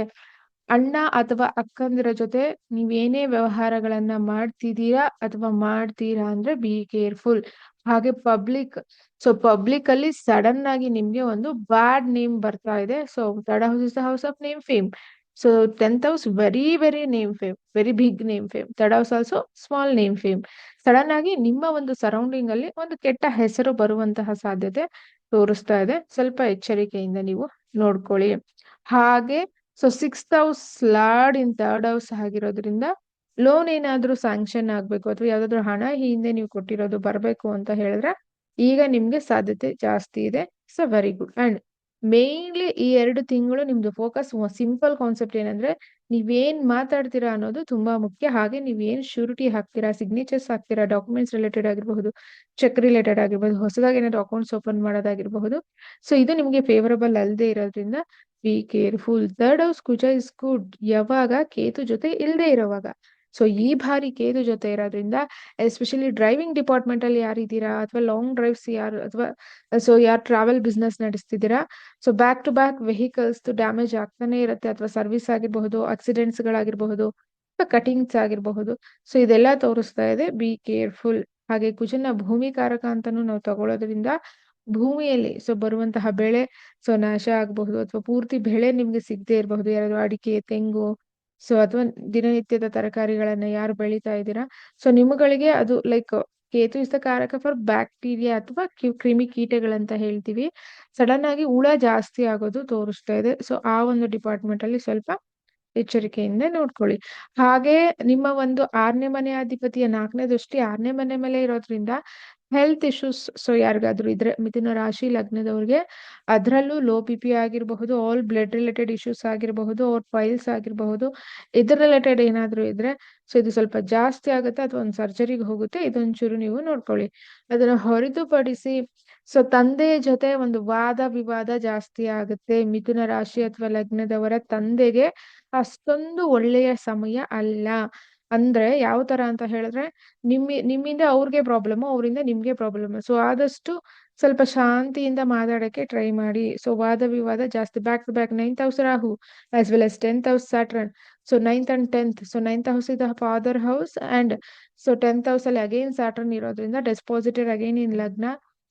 ಅಣ್ಣ ಅಥವಾ ಅಕ್ಕಂದಿರ ಜೊತೆ ನೀವೇನೇ ವ್ಯವಹಾರಗಳನ್ನ ಮಾಡ್ತಿದ್ದೀರಾ ಅಥವಾ ಮಾಡ್ತೀರಾ ಅಂದ್ರೆ ಬಿ ಕೇರ್ಫುಲ್. ಹಾಗೆ ಪಬ್ಲಿಕ್, ಸೊ ಪಬ್ಲಿಕ್ ಅಲ್ಲಿ ಸಡನ್ ಆಗಿ ನಿಮ್ಗೆ ಒಂದು ಬ್ಯಾಡ್ ನೇಮ್ ಬರ್ತಾ ಇದೆ. So third house is the house of name fame. So 10th house very very name fame, very big name fame. Third house also small name fame. Sudden ಆಗಿ ನಿಮ್ಮ ಒಂದು surrounding ಅಲ್ಲಿ ಒಂದು ಕೆಟ್ಟ ಹೆಸರು ಬರುವಂತಹ ಸಾಧ್ಯತೆ ತೋರಿಸ್ತಾ ಇದೆ. ಸ್ವಲ್ಪ ಎಚ್ಚರಿಕೆಯಿಂದ ನೀವು ನೋಡ್ಕೊಳ್ಳಿ. ಹಾಗೆ ಸೊ 6th ಹೌಸ್ ಲಾರ್ಡ್ ಇನ್ 3rd ಹೌಸ್ ಆಗಿರೋದ್ರಿಂದ ಲೋನ್ ಏನಾದ್ರೂ ಸ್ಯಾಂಕ್ಷನ್ ಆಗ್ಬೇಕು ಅಥವಾ ಯಾವ್ದಾದ್ರು ಹಣ ಈ ಹಿಂದೆ ನೀವು ಕೊಟ್ಟಿರೋದು ಬರ್ಬೇಕು ಅಂತ ಹೇಳಿದ್ರೆ ಈಗ ನಿಮ್ಗೆ ಸಾಧ್ಯತೆ ಜಾಸ್ತಿ ಇದೆ. So very good. And mainly ಈ 2 ತಿಂಗಳು ನಿಮ್ದು ಫೋಕಸ್ ಸಿಂಪಲ್ ಕಾನ್ಸೆಪ್ಟ್ ಏನಂದ್ರೆ ನೀವೇನ್ ಮಾತಾಡ್ತೀರಾ ಅನ್ನೋದು ತುಂಬಾ ಮುಖ್ಯ. ಹಾಗೆ ನೀವೇನ್ ಶ್ಯೂರಿಟಿ ಹಾಕ್ತೀರಾ, ಸಿಗ್ನೇಚರ್ಸ್ ಹಾಕ್ತೀರಾ, ಡಾಕ್ಯುಮೆಂಟ್ಸ್ ರಿಲೇಟೆಡ್ ಆಗಿರಬಹುದು, ಚೆಕ್ ರಿಲೇಟೆಡ್ ಆಗಿರ್ಬಹುದು, ಹೊಸದಾಗಿ ಏನಾದ್ರು ಅಕೌಂಟ್ಸ್ ಓಪನ್ ಮಾಡೋದಾಗಿರ್ಬಹುದು. ಸೊ ಇದು ನಿಮ್ಗೆ ಫೇವರಬಲ್ ಅಲ್ಲದೆ ಇರೋದ್ರಿಂದ be careful. 3rd house Kuja is good ಯಾವಾಗ ಕೇತು ಜೊತೆ ಇಲ್ಲದೆ ಇರೋವಾಗ. ಸೊ ಈ ಬಾರಿ ಕೇತು ಜೊತೆ ಇರೋದ್ರಿಂದ ಎಸ್ಪೆಷಲಿ ಡ್ರೈವಿಂಗ್ ಡಿಪಾರ್ಟ್ಮೆಂಟ್ ಅಲ್ಲಿ ಯಾರಿದ್ದೀರಾ ಅಥವಾ ಲಾಂಗ್ ಡ್ರೈವ್ಸ್ ಯಾರು ಅಥವಾ ಸೊ ಯಾರು ಟ್ರಾವೆಲ್ ಬಿಸ್ನೆಸ್ ನಡೆಸ್ತಿದ್ದೀರಾ, so back to back vehicles damage ಆಗ್ತಾನೆ ಇರುತ್ತೆ. ಅಥವಾ ಸರ್ವಿಸ್ ಆಗಿರಬಹುದು, ಆಕ್ಸಿಡೆಂಟ್ಸ್ ಗಳಾಗಿರಬಹುದು, ಕಟಿಂಗ್ಸ್ ಆಗಿರಬಹುದು. ಸೊ ಇದೆಲ್ಲ ತೋರಿಸ್ತಾ ಇದೆ ಬಿ ಕೇರ್ಫುಲ್. ಹಾಗೆ ಕುಜನ ಭೂಮಿಕಾರಕ ಅಂತಾನು ನಾವು ತಗೊಳ್ಳೋದ್ರಿಂದ ಭೂಮಿಯಲ್ಲಿ ಸೊ ಬರುವಂತಹ ಬೆಳೆ ಸೊ ನಾಶ ಆಗಬಹುದು ಅಥವಾ ಪೂರ್ತಿ ಬೆಳೆ ನಿಮ್ಗೆ ಸಿಗದೆ ಇರಬಹುದು. ಯಾರಾದ್ರೂ ಅಡಿಕೆ, ತೆಂಗು, ಸೊ ಅಥವಾ ದಿನನಿತ್ಯದ ತರಕಾರಿಗಳನ್ನ ಯಾರು ಬೆಳಿತಾ ಇದ್ದೀರಾ, ಸೊ ನಿಮ್ಮಗಳಿಗೆ ಅದು ಲೈಕ್ ಕೇತು ಇಸ್ ದ ಕಾರಕ ಫಾರ್ ಬ್ಯಾಕ್ಟೀರಿಯಾ ಅಥವಾ ಕ್ರಿಮಿ ಕೀಟಗಳಂತ ಹೇಳ್ತೀವಿ. ಸಡನ್ ಆಗಿ ಹುಳ ಜಾಸ್ತಿ ಆಗೋದು ತೋರಿಸ್ತಾ ಇದೆ. ಸೊ ಆ ಒಂದು ಡಿಪಾರ್ಟ್ಮೆಂಟ್ ಅಲ್ಲಿ ಸ್ವಲ್ಪ ಎಚ್ಚರಿಕೆಯಿಂದ ನೋಡ್ಕೊಳ್ಳಿ. ಹಾಗೆ ನಿಮ್ಮ ಒಂದು 6ನೇ ಮನೆ ಅಧಿಪತಿಯ 4ನೇ ದೃಷ್ಟಿ 6ನೇ ಮನೆ ಮೇಲೆ ಇರೋದ್ರಿಂದ ಹೆಲ್ತ್ ಇಶ್ಯೂಸ್ ಸೊ ಯಾರಿಗಾದ್ರೂ ಇದ್ರೆ ಮಿಥುನ ರಾಶಿ ಲಗ್ನದವ್ರಿಗೆ, ಅದರಲ್ಲೂ ಲೋ ಬಿ ಆಗಿರಬಹುದು, ಆಲ್ ಬ್ಲಡ್ ರಿಲೇಟೆಡ್ ಇಶ್ಯೂಸ್ ಆಗಿರಬಹುದು, ಅವ್ರ ಫೈಲ್ಸ್ ಆಗಿರಬಹುದು, ಇದ್ರ ರಿಲೇಟೆಡ್ ಏನಾದ್ರೂ ಇದ್ರೆ ಸೊ ಇದು ಸ್ವಲ್ಪ ಜಾಸ್ತಿ ಆಗುತ್ತೆ ಅಥವಾ ಒಂದು ಸರ್ಜರಿಗೆ ಹೋಗುತ್ತೆ. ಇದೊಂಚೂರು ನೀವು ನೋಡ್ಕೊಳ್ಳಿ. ಅದನ್ನ ಹೊರತುಪಡಿಸಿ ಸೊ ತಂದೆಯ ಜೊತೆ ಒಂದು ವಾದ ವಿವಾದ ಜಾಸ್ತಿ ಆಗುತ್ತೆ. ಮಿಥುನ ರಾಶಿ ಅಥವಾ ಲಗ್ನದವರ ತಂದೆಗೆ ಅಷ್ಟೊಂದು ಒಳ್ಳೆಯ ಸಮಯ ಅಲ್ಲ. ಅಂದ್ರೆ ಯಾವ ತರ ಅಂತ ಹೇಳಿದ್ರೆ ನಿಮ್ಮಿಂದ ಅವ್ರಿಗೆ ಪ್ರಾಬ್ಲಮ್, ಅವರಿಂದ ನಿಮ್ಗೆ ಪ್ರಾಬ್ಲಮ್. ಸೊ ಆದಷ್ಟು ಸ್ವಲ್ಪ ಶಾಂತಿಯಿಂದ ಮಾತಾಡಕ್ಕೆ ಟ್ರೈ ಮಾಡಿ. ಸೊ ವಾದ ವಿವಾದ ಜಾಸ್ತಿ. Back to back 9th house Rahu as well as 10th house Saturn. So 9th and 10th. So 9th house is the father house and so 10th house ಅಲ್ಲಿ ಅಗೈನ್ ಸ್ಯಾಟರ್ನ್ ಇರೋದ್ರಿಂದ ಡೆಸ್ಪಾಸಿಟರ್ ಅಗೈನ್ ಇನ್ ಲಗ್ನ.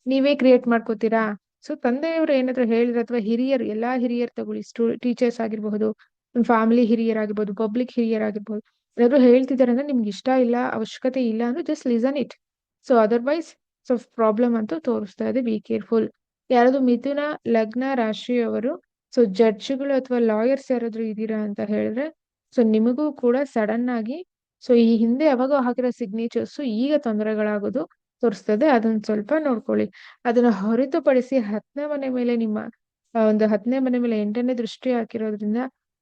ನೀವೇ create ಮಾಡ್ಕೋತೀರಾ. So ತಂದೆಯವರು ಏನಾದ್ರು ಹೇಳಿದ್ರೆ ಅಥವಾ ಹಿರಿಯರು, ಎಲ್ಲಾ ಹಿರಿಯರು ತಗೊಳ್ಳಿ, ಟೀಚರ್ಸ್ ಆಗಿರಬಹುದು, ಫ್ಯಾಮಿಲಿ ಹಿರಿಯರಾಗಿರ್ಬೋದು, ಪಬ್ಲಿಕ್ ಹಿರಿಯರಾಗಿರ್ಬೋದು, ಏನಾದ್ರು ಹೇಳ್ತಿದ್ದಾರೆ ಅಂದ್ರೆ ನಿಮ್ಗೆ ಇಷ್ಟ ಇಲ್ಲ, ಅವಶ್ಯಕತೆ ಇಲ್ಲ ಅಂದ್ರೆ just listen it. So otherwise so problem ಅಂತೂ ತೋರಿಸ್ತಾ ಇದೆ. Be careful. ಯಾರಾದ್ರು ಮಿಥುನ ಲಗ್ನ ರಾಶಿಯವರು ಸೊ ಜಡ್ಜ್ಗಳು ಅಥವಾ ಲಾಯರ್ಸ್ ಯಾರಾದ್ರೂ ಇದ್ದೀರಾ ಅಂತ ಹೇಳಿದ್ರೆ ಸೊ ನಿಮಗೂ ಕೂಡ ಸಡನ್ ಆಗಿ ಸೊ ಈ ಹಿಂದೆ ಯಾವಾಗ ಹಾಕಿರೋ ಸಿಗ್ನೇಚರ್ಸ್ ಈಗ ತೊಂದರೆಗಳಾಗೋದು ತೋರಿಸ್ತದೆ. ಅದನ್ನ ಸ್ವಲ್ಪ ನೋಡ್ಕೊಳ್ಳಿ. ಅದನ್ನ ಹೊರತುಪಡಿಸಿ 10ನೇ ಮನೆ ಮೇಲೆ ನಿಮ್ಮ ಒಂದು 10ನೇ ಮನೆ ಮೇಲೆ 8ನೇ ದೃಷ್ಟಿ ಹಾಕಿರೋದ್ರಿಂದ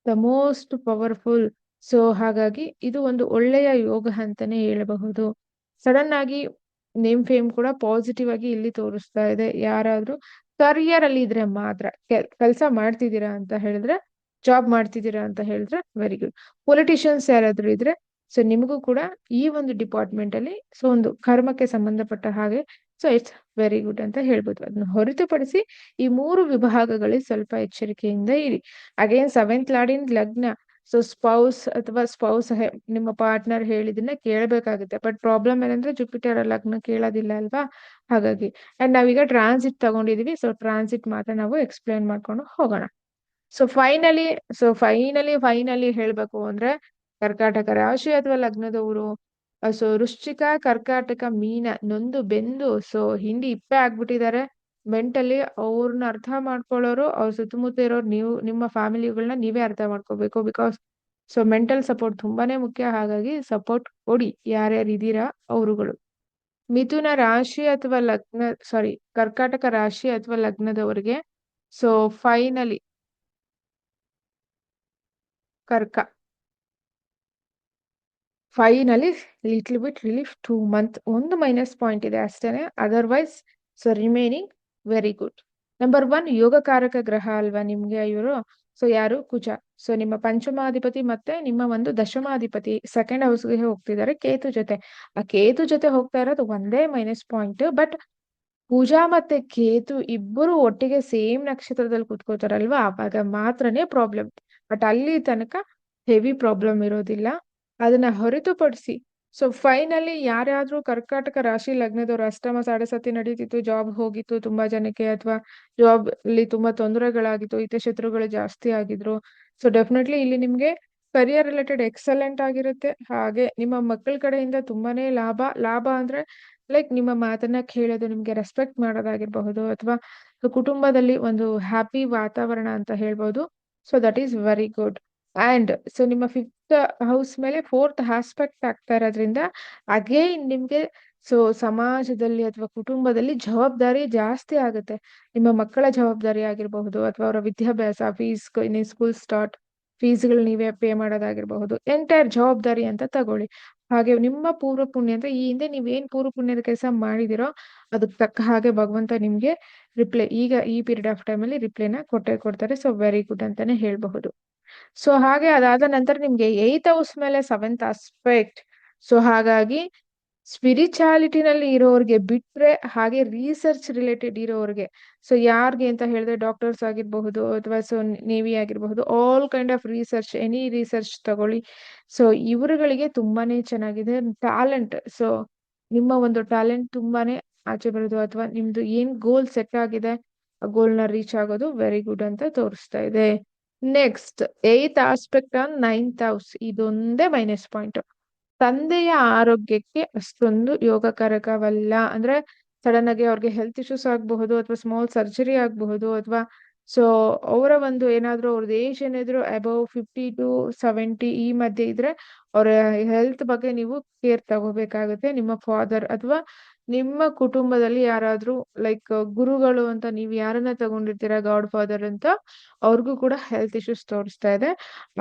ದ ಮೋಸ್ಟ್ ಪವರ್ಫುಲ್. ಸೊ ಹಾಗಾಗಿ ಇದು ಒಂದು ಒಳ್ಳೆಯ ಯೋಗ ಅಂತಾನೆ ಹೇಳಬಹುದು. ಸಡನ್ ಆಗಿ ನೇಮ್ ಫೇಮ್ ಕೂಡ ಪಾಸಿಟಿವ್ ಆಗಿ ಇಲ್ಲಿ ತೋರಿಸ್ತಾ ಇದೆ. ಯಾರಾದ್ರೂ ಕರಿಯರ್ ಅಲ್ಲಿ ಇದ್ರೆ ಮಾತ್ರ, ಕೆಲಸ ಮಾಡ್ತಿದ್ದೀರಾ ಅಂತ ಹೇಳಿದ್ರೆ, ಜಾಬ್ ಮಾಡ್ತಿದ್ದೀರಾ ಅಂತ ಹೇಳಿದ್ರೆ ವೆರಿ ಗುಡ್. ಪೊಲಿಟಿಷಿಯನ್ಸ್ ಯಾರಾದ್ರೂ ಇದ್ರೆ, ಸೊ ನಿಮಗೂ ಕೂಡ ಈ ಒಂದು ಡಿಪಾರ್ಟ್ಮೆಂಟ್ ಅಲ್ಲಿ ಸೊ ಒಂದು ಕರ್ಮಕ್ಕೆ ಸಂಬಂಧಪಟ್ಟ ಹಾಗೆ, ಸೊ ಇಟ್ಸ್ ವೆರಿ ಗುಡ್ ಅಂತ ಹೇಳ್ಬೋದು. ಅದನ್ನ ಹೊರತುಪಡಿಸಿ ಈ ಮೂರು ವಿಭಾಗಗಳಲ್ಲಿ ಸ್ವಲ್ಪ ಎಚ್ಚರಿಕೆಯಿಂದ ಇರಿ. ಅಗೇನ್ ಸೆವೆಂತ್ ಲಾರ್ಡಿನ್ ಲಗ್ನ, ಸೊ ಸ್ಪೌಸ್ ಅಥವಾ ಸ್ಪೌಸ್ ನಿಮ್ಮ ಪಾರ್ಟ್ನರ್ ಹೇಳಿದನ್ನ ಕೇಳಬೇಕಾಗುತ್ತೆ. ಬಟ್ ಪ್ರಾಬ್ಲಮ್ ಏನಂದ್ರೆ ಜುಪಿಟರ್ ಲಗ್ನ ಕೇಳೋದಿಲ್ಲ ಅಲ್ವಾ, ಹಾಗಾಗಿ. ಅಂಡ್ ನಾವೀಗ ಟ್ರಾನ್ಸಿಟ್ ತಗೊಂಡಿದೀವಿ, ಸೊ ಟ್ರಾನ್ಸಿಟ್ ಮಾತ್ರ ನಾವು ಎಕ್ಸ್ಪ್ಲೈನ್ ಮಾಡ್ಕೊಂಡು ಹೋಗೋಣ. ಸೊ ಫೈನಲಿ ಹೇಳ್ಬೇಕು ಅಂದ್ರೆ, ಕರ್ಕಾಟಕ ರಾಶಿ ಅಥವಾ ಲಗ್ನದವರು, ಸೊ ವೃಶ್ಚಿಕ, ಕರ್ಕಾಟಕ, ಮೀನ ನೊಂದು ಬೆಂದು ಸೊ ಹಿಂಡಿ ಇಪ್ಪೆ ಆಗ್ಬಿಟ್ಟಿದ್ದಾರೆ. ಮೆಂಟಲಿ ಅವ್ರನ್ನ ಅರ್ಥ ಮಾಡ್ಕೊಳ್ಳೋರು, ಅವ್ರ ಸುತ್ತಮುತ್ತ ಇರೋರು, ನೀವು ನಿಮ್ಮ ಫ್ಯಾಮಿಲಿಗಳನ್ನ ನೀವೇ ಅರ್ಥ ಮಾಡ್ಕೋಬೇಕು. ಬಿಕಾಸ್ ಸೊ ಮೆಂಟಲ್ ಸಪೋರ್ಟ್ ತುಂಬಾನೇ ಮುಖ್ಯ. ಹಾಗಾಗಿ ಸಪೋರ್ಟ್ ಕೊಡಿ ಯಾರ್ಯಾರು ಇದ್ದೀರಾ ಅವರುಗಳು. ಮಿಥುನ ರಾಶಿ ಅಥವಾ ಲಗ್ನ, ಸಾರಿ, ಕರ್ಕಾಟಕ ರಾಶಿ ಅಥವಾ ಲಗ್ನದವರಿಗೆ, ಸೊ ಫೈನಲಿ ಕರ್ಕ ಲಿಟ್ಲ್ ಬಿಟ್ ರಿಲೀಫ್ 2 ಮಂತ್, ಒಂದು ಮೈನಸ್ ಪಾಯಿಂಟ್ ಇದೆ ಅಷ್ಟೇನೆ. Otherwise so remaining very good. Number 1 ಯೋಗಕಾರಕ ಗ್ರಹ ಅಲ್ವಾ ನಿಮ್ಗೆ ಇವರು. ಸೊ ಯಾರು? ಕುಜ. ಸೊ ನಿಮ್ಮ ಪಂಚಮಾಧಿಪತಿ ಮತ್ತೆ ನಿಮ್ಮ ಒಂದು ದಶಮಾಧಿಪತಿ ಸೆಕೆಂಡ್ ಹೌಸ್ಗೆ ಹೋಗ್ತಿದ್ದಾರೆ ಕೇತು ಜೊತೆ. ಆ ಕೇತು ಜೊತೆ ಹೋಗ್ತಾ ಇರೋದು ಒಂದೇ ಮೈನಸ್ ಪಾಯಿಂಟ್. ಬಟ್ ಪೂಜಾ ಮತ್ತೆ ಕೇತು ಇಬ್ಬರು ಒಟ್ಟಿಗೆ ಸೇಮ್ ನಕ್ಷತ್ರದಲ್ಲಿ ಕುತ್ಕೋತಾರಲ್ವಾ, ಆವಾಗ ಮಾತ್ರನೇ ಪ್ರಾಬ್ಲಮ್. ಬಟ್ ಅಲ್ಲಿ ತನಕ ಹೆವಿ ಪ್ರಾಬ್ಲಮ್ ಇರೋದಿಲ್ಲ. ಅದನ್ನ ಹೊರತುಪಡಿಸಿ ಸೊ ಫೈನಲಿ ಯಾರ್ಯಾದ್ರೂ ಕರ್ಕಾಟಕ ರಾಶಿ ಲಗ್ನದವ್ರು ಅಷ್ಟಮ ಸಾಡಸತಿ ನಡೀತಿತ್ತು, ಜಾಬ್ ಹೋಗಿತ್ತು ತುಂಬಾ ಜನಕ್ಕೆ, ಅಥವಾ ಜಾಬ್ ಅಲ್ಲಿ ತುಂಬಾ ತೊಂದರೆಗಳಾಗಿತ್ತು, ಹಿತಶತ್ರುಗಳು ಜಾಸ್ತಿ ಆಗಿದ್ರು, ಸೊ ಡೆಫಿನೆಟ್ಲಿ ಇಲ್ಲಿ ನಿಮ್ಗೆ ಕರಿಯರ್ ರಿಲೇಟೆಡ್ ಎಕ್ಸಲೆಂಟ್ ಆಗಿರುತ್ತೆ. ಹಾಗೆ ನಿಮ್ಮ ಮಕ್ಕಳ ಕಡೆಯಿಂದ ತುಂಬಾನೇ ಲಾಭ ಅಂದ್ರೆ ಲೈಕ್ ನಿಮ್ಮ ಮಾತನ್ನ ಕೇಳೋದು, ನಿಮ್ಗೆ ರೆಸ್ಪೆಕ್ಟ್ ಮಾಡೋದಾಗಿರ್ಬಹುದು, ಅಥವಾ ಕುಟುಂಬದಲ್ಲಿ ಒಂದು ಹ್ಯಾಪಿ ವಾತಾವರಣ ಅಂತ ಹೇಳ್ಬೋದು. So that is very good. And so ನಿಮ್ಮ 5th ಹೌಸ್ ಮೇಲೆ 4th ಆಸ್ಪೆಕ್ಟ್ ಆಗ್ತಾ ಇರೋದ್ರಿಂದ ಅಗೇನ್ ನಿಮ್ಗೆ ಸೊ ಸಮಾಜದಲ್ಲಿ ಅಥವಾ ಕುಟುಂಬದಲ್ಲಿ ಜವಾಬ್ದಾರಿ ಜಾಸ್ತಿ ಆಗುತ್ತೆ. ನಿಮ್ಮ ಮಕ್ಕಳ ಜವಾಬ್ದಾರಿ ಆಗಿರಬಹುದು, ಅಥವಾ ಅವರ ವಿದ್ಯಾಭ್ಯಾಸ, ಸ್ಕೂಲ್ ಸ್ಟಾರ್ಟ್, ಫೀಸ್ಗಳು ನೀವೇ ಪೇ ಮಾಡೋದಾಗಿರ್ಬಹುದು, ಎಂಟೈರ್ ಜವಾಬ್ದಾರಿ ಅಂತ ತಗೊಳ್ಳಿ. ಹಾಗೆ ನಿಮ್ಮ ಪೂರ್ವ ಪುಣ್ಯ ಅಂತ ಈ ಹಿಂದೆ ನೀವೇನ್ ಪೂರ್ವ ಪುಣ್ಯದ ಕೆಲಸ ಮಾಡಿದಿರೋ ಅದಕ್ಕೆ ತಕ್ಕ ಹಾಗೆ ಭಗವಂತ ನಿಮ್ಗೆ ರಿಪ್ಲೈ ಈಗ ಈ ಪೀರಿಯಡ್ ಆಫ್ ಟೈಮ್ ಅಲ್ಲಿ ರಿಪ್ಲೈನ ಕೊಡ್ತಾರೆ. ಸೊ ವೆರಿ ಗುಡ್ ಅಂತಾನೆ ಹೇಳ್ಬಹುದು. ಸೊ ಹಾಗೆ ಅದಾದ ನಂತರ ನಿಮ್ಗೆ 8th ಹೌಸ್ ಮೇಲೆ 7th ಆಸ್ಪೆಕ್ಟ್. ಸೊ ಹಾಗಾಗಿ ಸ್ಪಿರಿಚಾಲಿಟಿನಲ್ಲಿ ಇರೋರಿಗೆ ಬಿಟ್ರೆ, ಹಾಗೆ ರಿಸರ್ಚ್ ರಿಲೇಟೆಡ್ ಇರೋರಿಗೆ, ಸೊ ಯಾರ್ಗೆ ಅಂತ ಹೇಳಿದ್ರೆ ಡಾಕ್ಟರ್ಸ್ ಆಗಿರಬಹುದು, ಅಥವಾ ಸೊ ನೇವಿ ಆಗಿರಬಹುದು, all kind of research, any research ತಗೊಳ್ಳಿ. ಸೊ ಇವರುಗಳಿಗೆ ತುಂಬಾನೇ ಚೆನ್ನಾಗಿದೆ ಟ್ಯಾಲೆಂಟ್. ಸೊ ನಿಮ್ಮ ಒಂದು ಟ್ಯಾಲೆಂಟ್ ತುಂಬಾನೇ ಆಚೆ ಬರೋದು, ಅಥವಾ ನಿಮ್ದು ಏನ್ ಗೋಲ್ ಸೆಟ್ ಆಗಿದೆ ಆ ಗೋಲ್ನ ರೀಚ್ ಆಗೋದು ವೆರಿ ಗುಡ್ ಅಂತ ತೋರಿಸ್ತಾ ಇದೆ. Next 8th aspect on 9th house, ಇದೊಂದೇ ಮೈನಸ್ ಪಾಯಿಂಟ್. ತಂದೆಯ ಆರೋಗ್ಯಕ್ಕೆ ಅಷ್ಟೊಂದು ಯೋಗಕಾರಕವಲ್ಲ. ಅಂದ್ರೆ ಸಡನ್ ಆಗಿ ಅವ್ರಿಗೆ ಹೆಲ್ತ್ ಇಶ್ಯೂಸ್ ಆಗಬಹುದು, ಅಥವಾ ಸ್ಮಾಲ್ ಸರ್ಜರಿ ಆಗಬಹುದು, ಅಥವಾ ಸೊ ಅವರ ಒಂದು ಏನಾದ್ರು ಅವ್ರದ್ದು ಏಜ್ ಏನಾದ್ರು ಅಬೌವ್ 50 to 70 ಈ ಮಧ್ಯೆ ಇದ್ರೆ ಅವರ ಹೆಲ್ತ್ ಬಗ್ಗೆ ನೀವು ಕೇರ್ ತಗೋಬೇಕಾಗುತ್ತೆ. ನಿಮ್ಮ ಫಾದರ್ ಅಥವಾ ನಿಮ್ಮ ಕುಟುಂಬದಲ್ಲಿ ಯಾರಾದ್ರೂ ಲೈಕ್ ಗುರುಗಳು ಅಂತ ನೀವು ಯಾರನ್ನ ತಗೊಂಡಿರ್ತೀರಾ ಗಾಡ್ ಫಾದರ್ ಅಂತ, ಅವ್ರಿಗೂ ಕೂಡ ಹೆಲ್ತ್ ಇಶ್ಯೂಸ್ ತೋರಿಸ್ತಾ ಇದೆ.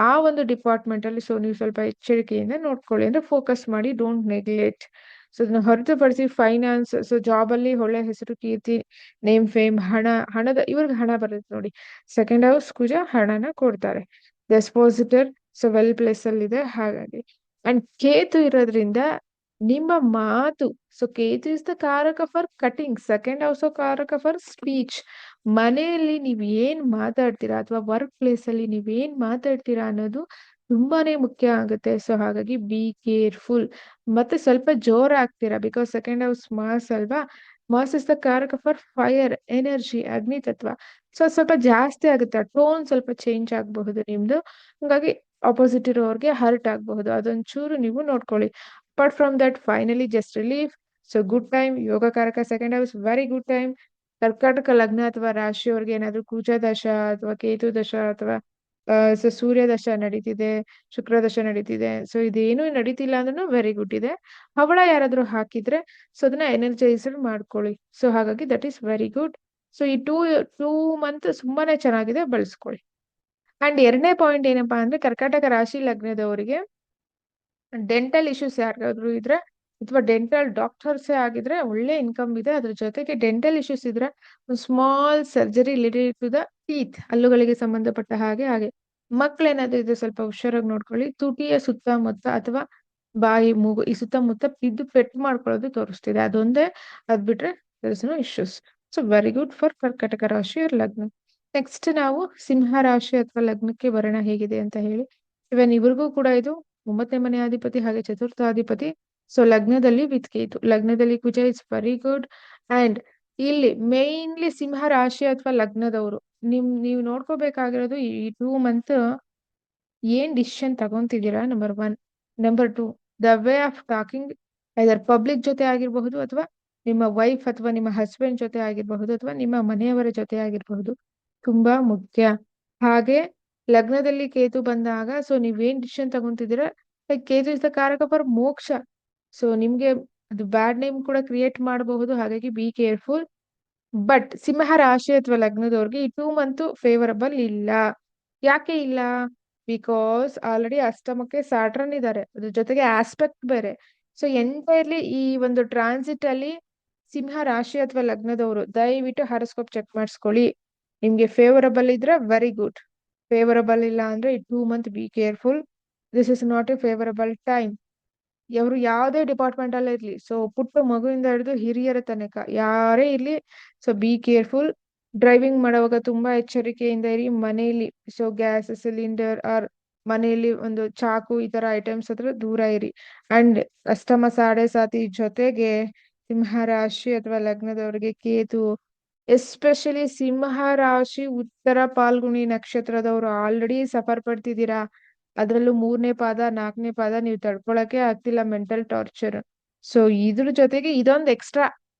ಆ ಒಂದು ಡಿಪಾರ್ಟ್ಮೆಂಟ್ ಅಲ್ಲಿ ಸೊ ನೀವು ಸ್ವಲ್ಪ ಎಚ್ಚರಿಕೆಯಿಂದ ನೋಡ್ಕೊಳ್ಳಿ, ಅಂದ್ರೆ ಫೋಕಸ್ ಮಾಡಿ, ಡೋಂಟ್ ನೆಗ್ಲೆಕ್ಟ್. ಸೊ ಅದನ್ನ ಹೊರತುಪಡಿಸಿ ಫೈನಾನ್ಸ್, ಸೊ ಜಾಬ್ ಅಲ್ಲಿ ಒಳ್ಳೆ ಹೆಸರು, ಕೀರ್ತಿ, ನೇಮ್ ಫೇಮ್, ಹಣದ ಇವ್ರಿಗೆ ಹಣ ಬರುತ್ತೆ ನೋಡಿ. ಸೆಕೆಂಡ್ ಹೌಸ್ ಕುಜ ಹಣನ ಕೊಡ್ತಾರೆ. ಡೆಸ್ಪಾಸಿಟರ್ ಸೊ ವೆಲ್ ಪ್ಲೇಸ್ ಅಲ್ಲಿ ಇದೆ ಹಾಗಾಗಿ. ಅಂಡ್ ಕೇತು ಇರೋದ್ರಿಂದ ನಿಮ್ಮ ಮಾತು, ಸೊ ಕೇತು ಇಸ್ ದ ಕಾರಕ ಫಾರ್ ಕಟಿಂಗ್, ಸೆಕೆಂಡ್ ಹೌಸ್ ಕಾರಕ ಫಾರ್ ಸ್ಪೀಚ್. ಮನೆಯಲ್ಲಿ ನೀವ್ ಏನ್ ಮಾತಾಡ್ತೀರಾ ಅಥವಾ ವರ್ಕ್ ಪ್ಲೇಸ್ ಅಲ್ಲಿ ನೀವ್ ಏನ್ ಮಾತಾಡ್ತೀರಾ ಅನ್ನೋದು ತುಂಬಾನೇ ಮುಖ್ಯ ಆಗುತ್ತೆ. ಸೊ ಹಾಗಾಗಿ ಬಿ ಕೇರ್ಫುಲ್. ಮತ್ತೆ ಸ್ವಲ್ಪ ಜೋರ ಆಗ್ತೀರಾ, ಬಿಕಾಸ್ ಸೆಕೆಂಡ್ ಹೌಸ್ ಮಾಸ್ ಅಲ್ವಾ. ಮಾಸ್ ಇಸ್ ದ ಕಾರಕ ಫಾರ್ ಫೈರ್, ಎನರ್ಜಿ, ಅಗ್ನಿ ತತ್ವ. ಸೊ ಸ್ವಲ್ಪ ಜಾಸ್ತಿ ಆಗುತ್ತೆ, ಟೋನ್ ಸ್ವಲ್ಪ ಚೇಂಜ್ ಆಗಬಹುದು ನಿಮ್ದು. ಹಾಗಾಗಿ ಆಪೋಸಿಟ್ ಇರೋರ್ಗೆ ಹರ್ಟ್ ಆಗಬಹುದು, ಅದೊಂಚೂರು ನೀವು ನೋಡ್ಕೊಳ್ಳಿ. Apart from that finally just relief. So good time. ಯೋಗಕಾರಕ second house very good time. ಕರ್ಕಾಟಕ ಲಗ್ನ ಅಥವಾ ರಾಶಿಯವ್ರಿಗೆ ಏನಾದ್ರು ಕುಜ ದಶ ಅಥವಾ ಕೇತು ದಶ ಅಥವಾ ಸೊ ಸೂರ್ಯ ದಶ ನಡೀತಿದೆ, ಶುಕ್ರ ದಶ ನಡೀತಿದೆ, ಸೊ ಇದೇನು ನಡೀತಿಲ್ಲ ಅಂದ್ರೂ ವೆರಿ ಗುಡ್ ಇದೆ. ಹವಳ ಯಾರಾದ್ರೂ ಹಾಕಿದ್ರೆ ಸೊ ಅದನ್ನ ಎನರ್ಜೈಸರ್ ಮಾಡ್ಕೊಳ್ಳಿ. ಸೊ ಹಾಗಾಗಿ that is very good. So ಈ ಟೂ ಮಂತ್ ತುಂಬಾನೇ ಚೆನ್ನಾಗಿದೆ, ಬಳಸ್ಕೊಳ್ಳಿ. ಅಂಡ್ ಎರಡನೇ ಪಾಯಿಂಟ್ ಏನಪ್ಪಾ ಅಂದ್ರೆ ಕರ್ಕಾಟಕ ರಾಶಿ ಲಗ್ನದವರಿಗೆ ಡೆಂಟಲ್ ಇಶ್ಯೂಸ್ ಯಾರಿಗಾದ್ರು ಇದ್ರೆ ಅಥವಾ ಡೆಂಟಲ್ ಡಾಕ್ಟರ್ಸೇ ಆಗಿದ್ರೆ ಒಳ್ಳೆ ಇನ್ಕಮ್ ಇದೆ. ಅದ್ರ ಜೊತೆಗೆ ಡೆಂಟಲ್ ಇಶ್ಯೂಸ್ ಇದ್ರೆ ಒಂದು small surgery related to the teeth, ಹಲ್ಲುಗಳಿಗೆ ಸಂಬಂಧಪಟ್ಟ ಹಾಗೆ ಮಕ್ಳೇನಾದ್ರೂ ಇದ್ರೆ ಸ್ವಲ್ಪ ಹುಷಾರಾಗಿ ನೋಡ್ಕೊಳ್ಳಿ. ತುಟಿಯ ಸುತ್ತಮುತ್ತ ಅಥವಾ ಬಾಯಿ ಮೂಗು ಈ ಸುತ್ತಮುತ್ತ ಬಿದ್ದು ಪೆಟ್ಟು ಮಾಡ್ಕೊಳ್ಳೋದು ತೋರಿಸ್ತಿದೆ. ಅದೊಂದೇ, ಅದ್ ಬಿಟ್ರೆ issues. So very good for ಕರ್ಕಟಕ ರಾಶಿ ಲಗ್ನ. ನೆಕ್ಸ್ಟ್ ನಾವು ಸಿಂಹ ರಾಶಿ ಅಥವಾ ಲಗ್ನಕ್ಕೆ ಬರೋಣ ಹೇಗಿದೆ ಅಂತ ಹೇಳಿ. ಇವನ್ ಇವ್ರಿಗೂ ಕೂಡ ಇದು 9ನೇ ಮನೆ ಅಧಿಪತಿ ಹಾಗೆ ಚತುರ್ಥಾಧಿಪತಿ. ಸೊ ಲಗ್ನದಲ್ಲಿ ವಿತ್ ಕೇತು, ಲಗ್ನದಲ್ಲಿ Kuja is very good. And ಇಲ್ಲಿ ಮೇನ್ಲಿ ಸಿಂಹ ರಾಶಿ ಅಥವಾ ಲಗ್ನದವರು ನೀವು ನೋಡ್ಕೋಬೇಕಾಗಿರೋದು ಈ 2 ಮಂತ್ ಏನ್ ಡಿಸಿಷನ್ ತಗೊಂತಿದ್ದೀರಾ, number 1. Number 2, the way of talking either public ಜೊತೆ ಆಗಿರಬಹುದು ಅಥವಾ ನಿಮ್ಮ ವೈಫ್ ಅಥವಾ ನಿಮ್ಮ ಹಸ್ಬೆಂಡ್ ಜೊತೆ ಆಗಿರಬಹುದು ಅಥವಾ ನಿಮ್ಮ ಮನೆಯವರ ಜೊತೆ ಆಗಿರಬಹುದು, ತುಂಬಾ ಮುಖ್ಯ. ಹಾಗೆ ಲಗ್ನದಲ್ಲಿ ಕೇತು ಬಂದಾಗ ಸೊ ನೀವೇನ್ ಡಿಸಿಷನ್ ತಗೊಂತಿದ್ದೀರಾ, ಲೈಕ್ ಕೇತು ಇಸ್ ದ ಕಾರಕ ಫಾರ್ ಮೋಕ್ಷ. ಸೊ ನಿಮ್ಗೆ ಅದು ಬ್ಯಾಡ್ ನೇಮ್ ಕೂಡ ಕ್ರಿಯೇಟ್ ಮಾಡಬಹುದು, ಹಾಗಾಗಿ ಬಿ ಕೇರ್ಫುಲ್. ಬಟ್ ಸಿಂಹ ರಾಶಿ ಅಥವಾ ಲಗ್ನದವ್ರಿಗೆ ಈ 2 ಮಂತ್ ಫೇವರಬಲ್ ಇಲ್ಲ. ಯಾಕೆ ಇಲ್ಲ? ಬಿಕಾಸ್ ಆಲ್ರೆಡಿ ಅಷ್ಟಮಕ್ಕೆ ಸ್ಯಾಟರ್ನ್ ಇದ್ದಾರೆ, ಅದ್ರ ಜೊತೆಗೆ ಆಸ್ಪೆಕ್ಟ್ ಬೇರೆ. ಸೊ ಎಂಟೈರ್ಲಿ ಈ ಒಂದು ಟ್ರಾನ್ಸಿಟ್ ಅಲ್ಲಿ ಸಿಂಹ ರಾಶಿ ಅಥವಾ ಲಗ್ನದವರು ದಯವಿಟ್ಟು ಹಾರೋಸ್ಕೋಪ್ ಚೆಕ್ ಮಾಡಿಸ್ಕೊಳ್ಳಿ. ನಿಮ್ಗೆ ಫೇವರಬಲ್ ಇದ್ರೆ ವೆರಿ ಗುಡ್, ಫೇವರಬಲ್ ಇಲ್ಲ ಅಂದ್ರೆ ಈ 2 month be careful. This is not A favourable time. ಅವರು ಯಾವುದೇ ಡಿಪಾರ್ಟ್ಮೆಂಟ್ ಅಲ್ಲೇ ಇರ್ಲಿ, ಸೊ ಪುಟ್ಟ ಮಗುವಿಂದ ಹಿಡಿದು ಹಿರಿಯರ ತನಕ ಯಾರೇ ಇರ್ಲಿ, ಸೊ ಬಿ ಕೇರ್ಫುಲ್. ಡ್ರೈವಿಂಗ್ ಮಾಡುವಾಗ ತುಂಬಾ ಎಚ್ಚರಿಕೆಯಿಂದ ಇರಿ. ಮನೆಯಲ್ಲಿ ಸೊ ಗ್ಯಾಸ್ ಸಿಲಿಂಡರ್ ಆರ್ ಮನೆಯಲ್ಲಿ ಒಂದು ಚಾಕು ಈ ತರ ಐಟಮ್ಸ್ ಹತ್ರ ದೂರ ಇರಿ. ಅಂಡ್ ಅಷ್ಟಮ ಸಾಡೆ ಸಾತಿ ಜೊತೆಗೆ ಸಿಂಹ ರಾಶಿ ಅಥವಾ ಲಗ್ನದವರಿಗೆ ಕೇತು, ಎಸ್ಪೆಷಲಿ ಸಿಂಹ ರಾಶಿ ಉತ್ತರ ಪಾಲ್ಗುಣಿ ನಕ್ಷತ್ರದವರು ಆಲ್ರೆಡಿ ಸಫರ್ ಪಡ್ತಿದ್ದೀರಾ. ಅದ್ರಲ್ಲೂ 3ನೇ ಪಾದ 4ನೇ ಪಾದ ನೀವು ತಡ್ಕೊಳಕ್ಕೆ ಆಗ್ತಿಲ್ಲ ಮೆಂಟಲ್ ಟಾರ್ಚರ್. ಸೊ ಇದ್ರ ಜೊತೆಗೆ ಇದೊಂದು ಎಕ್ಸ್ಟ್ರಾ.